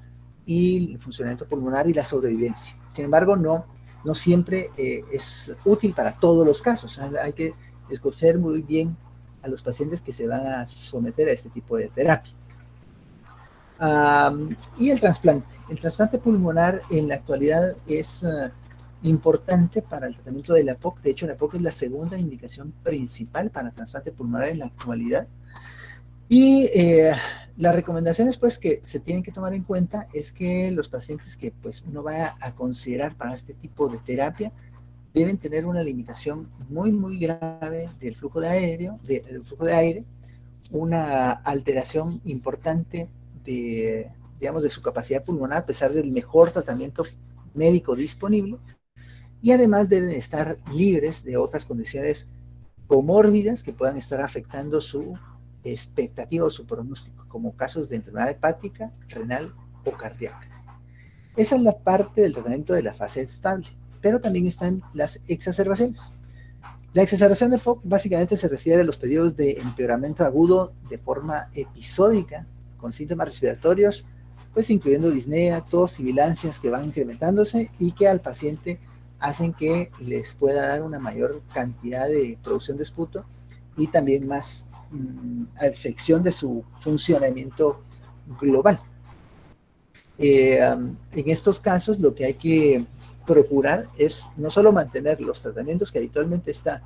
y el funcionamiento pulmonar y la sobrevivencia. Sin embargo, no siempre es útil para todos los casos. Hay que escoger muy bien a los pacientes que se van a someter a este tipo de terapia. Y el trasplante. El trasplante pulmonar en la actualidad es importante para el tratamiento de la EPOC. De hecho, la EPOC es la segunda indicación principal para trasplante pulmonar en la actualidad. Y las recomendaciones pues que se tienen que tomar en cuenta es que los pacientes que pues uno va a considerar para este tipo de terapia deben tener una limitación muy grave del flujo de aire, una alteración importante digamos, de su capacidad pulmonar a pesar del mejor tratamiento médico disponible y además deben estar libres de otras condiciones comórbidas que puedan estar afectando su expectativa o su pronóstico, como casos de enfermedad hepática, renal o cardíaca. Esa es la parte del tratamiento de la fase estable, pero también están las exacerbaciones. La exacerbación de EPOC básicamente se refiere a los periodos de empeoramiento agudo de forma episódica, con síntomas respiratorios, pues incluyendo disnea, tos, sibilancias que van incrementándose y que al paciente hacen que les pueda dar una mayor cantidad de producción de esputo y también más afección de su funcionamiento global. En estos casos lo que hay que procurar es no solo mantener los tratamientos que habitualmente está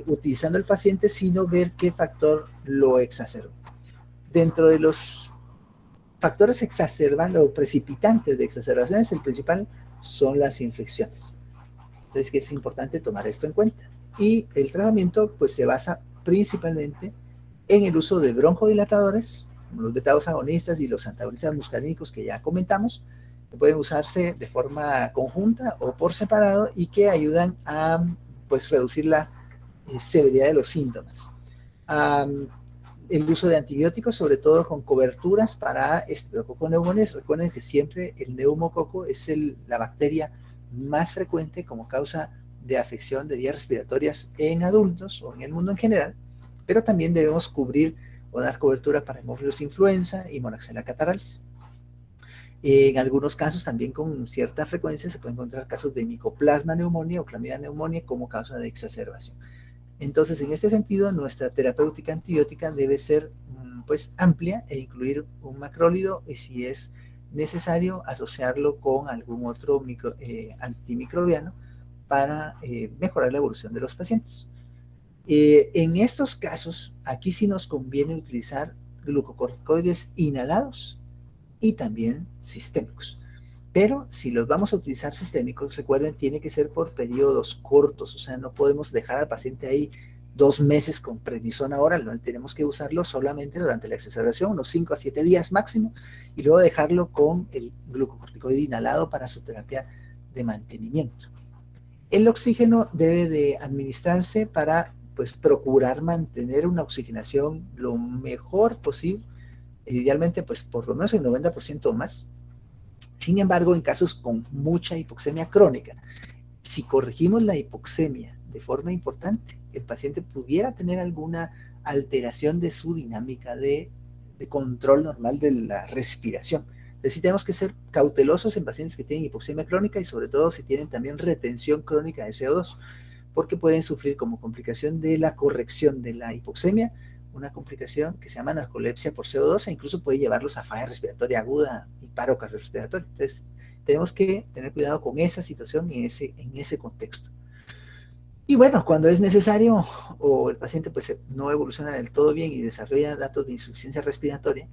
utilizando el paciente, sino ver qué factor lo exacerba. Dentro de los factores exacerbando o precipitantes de exacerbaciones, el principal son las infecciones. Entonces, que es importante tomar esto en cuenta. Y el tratamiento pues se basa principalmente en el uso de broncodilatadores, como los beta-2 agonistas y los antagonistas muscarínicos que ya comentamos, que pueden usarse de forma conjunta o por separado y que ayudan a pues reducir la severidad de los síntomas. El uso de antibióticos, sobre todo con coberturas para Streptococcus pneumoniae. Recuerden que siempre el neumococo es la bacteria más frecuente como causa de afección de vías respiratorias en adultos o en el mundo en general, pero también debemos cubrir o dar cobertura para hemófilos influenza y Moraxella cataralis. En algunos casos también con cierta frecuencia se pueden encontrar casos de Mycoplasma pneumoniae o Clamidia pneumoniae como causa de exacerbación. Entonces, en este sentido, nuestra terapéutica antibiótica debe ser pues amplia e incluir un macrólido y si es necesario asociarlo con algún otro antimicrobiano para mejorar la evolución de los pacientes. En estos casos, aquí sí nos conviene utilizar glucocorticoides inhalados y también sistémicos. Pero si los vamos a utilizar sistémicos, recuerden, tiene que ser por periodos cortos, o sea, no podemos dejar al paciente ahí 2 meses con prednisona oral, no tenemos que usarlo solamente durante la exacerbación, unos 5 a 7 días máximo, y luego dejarlo con el glucocorticoide inhalado para su terapia de mantenimiento. El oxígeno debe de administrarse para pues procurar mantener una oxigenación lo mejor posible, idealmente pues por lo menos el 90% o más. Sin embargo, en casos con mucha hipoxemia crónica, si corregimos la hipoxemia de forma importante, el paciente pudiera tener alguna alteración de su dinámica de control normal de la respiración. Es decir, tenemos que ser cautelosos en pacientes que tienen hipoxemia crónica y sobre todo si tienen también retención crónica de CO2, porque pueden sufrir como complicación de la corrección de la hipoxemia una complicación que se llama narcolepsia por CO2 e incluso puede llevarlos a falla respiratoria aguda y paro cardiorrespiratorio. Entonces, tenemos que tener cuidado con esa situación y en ese contexto. Y bueno, cuando es necesario o el paciente pues no evoluciona del todo bien y desarrolla datos de insuficiencia respiratoria,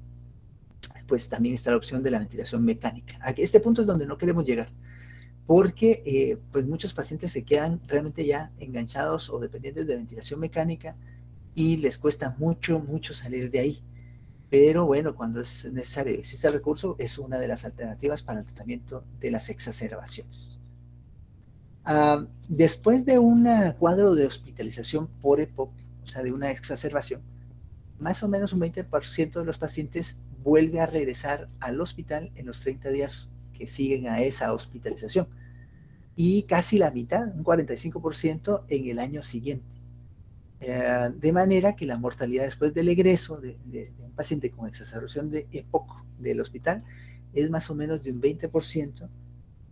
pues también está la opción de la ventilación mecánica. Aquí, este punto es donde no queremos llegar, porque pues muchos pacientes se quedan realmente ya enganchados o dependientes de ventilación mecánica y les cuesta mucho, mucho salir de ahí. Pero bueno, cuando es necesario y existe el recurso, es una de las alternativas para el tratamiento de las exacerbaciones. Después de un cuadro de hospitalización por EPOC, o sea, de una exacerbación, más o menos un 20% de los pacientes vuelve a regresar al hospital en los 30 días que siguen a esa hospitalización. Y casi la mitad, un 45% en el año siguiente. De manera que la mortalidad después del egreso de un paciente con exacerbación de EPOC del hospital es más o menos de un 20%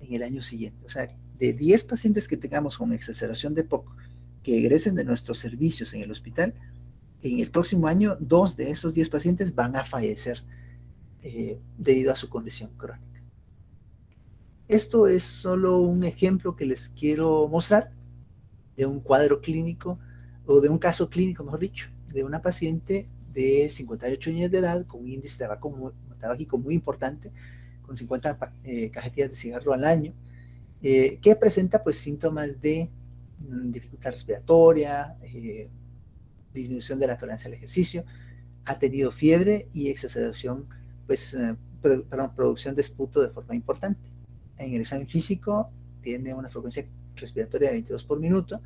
en el año siguiente. O sea, de 10 pacientes que tengamos con exacerbación de EPOC que egresen de nuestros servicios en el hospital, en el próximo año, 2 de esos 10 pacientes van a fallecer debido a su condición crónica. Esto es solo un ejemplo que les quiero mostrar de un cuadro clínico o de un caso clínico, mejor dicho, de una paciente de 58 años de edad con un índice tabáquico muy importante, con 50 cajetillas de cigarro al año, que presenta pues síntomas de dificultad respiratoria, disminución de la tolerancia al ejercicio, ha tenido fiebre y exacerbación, pues, producción de esputo de forma importante. En el examen físico tiene una frecuencia respiratoria de 22 por minuto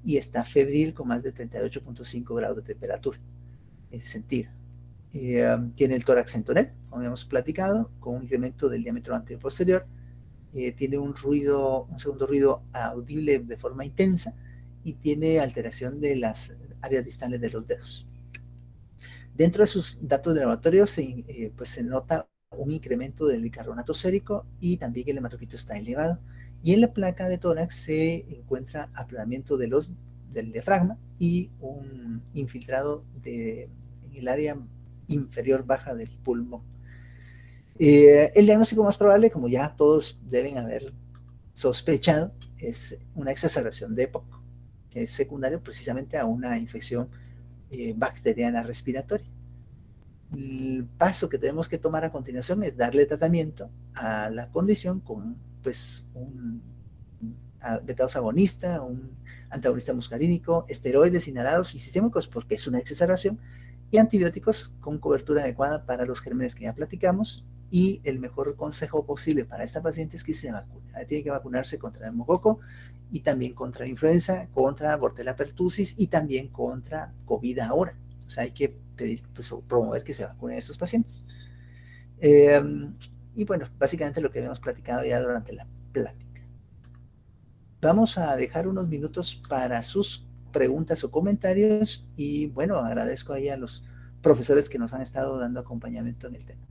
y está febril con más de 38.5 grados de temperatura centígrada. Tiene el tórax en tonel, como habíamos platicado, con un incremento del diámetro anterior y posterior. Tiene un segundo ruido audible de forma intensa y tiene alteración de las áreas distales de los dedos. Dentro de sus datos de laboratorio pues se nota un incremento del bicarbonato sérico y también el hematocrito está elevado. Y en la placa de tórax se encuentra aplanamiento del diafragma y un infiltrado en el área inferior baja del pulmón. El diagnóstico más probable, como ya todos deben haber sospechado, es una exacerbación de EPOC, que es secundario precisamente a una infección bacteriana respiratoria. El paso que tenemos que tomar a continuación es darle tratamiento a la condición con pues, un beta-2 agonista, un antagonista muscarínico, esteroides inhalados y sistémicos porque es una exacerbación, y antibióticos con cobertura adecuada para los gérmenes que ya platicamos. Y el mejor consejo posible para esta paciente es que se vacune. Tiene que vacunarse contra el neumococo y también contra la influenza, contra Bordetella pertussis y también contra COVID ahora. O sea, hay que pedir, pues, promover que se vacunen a estos pacientes. Y bueno, básicamente lo que habíamos platicado ya durante la plática. Vamos a dejar unos minutos para sus preguntas o comentarios y bueno, agradezco ahí a los profesores que nos han estado dando acompañamiento en el tema.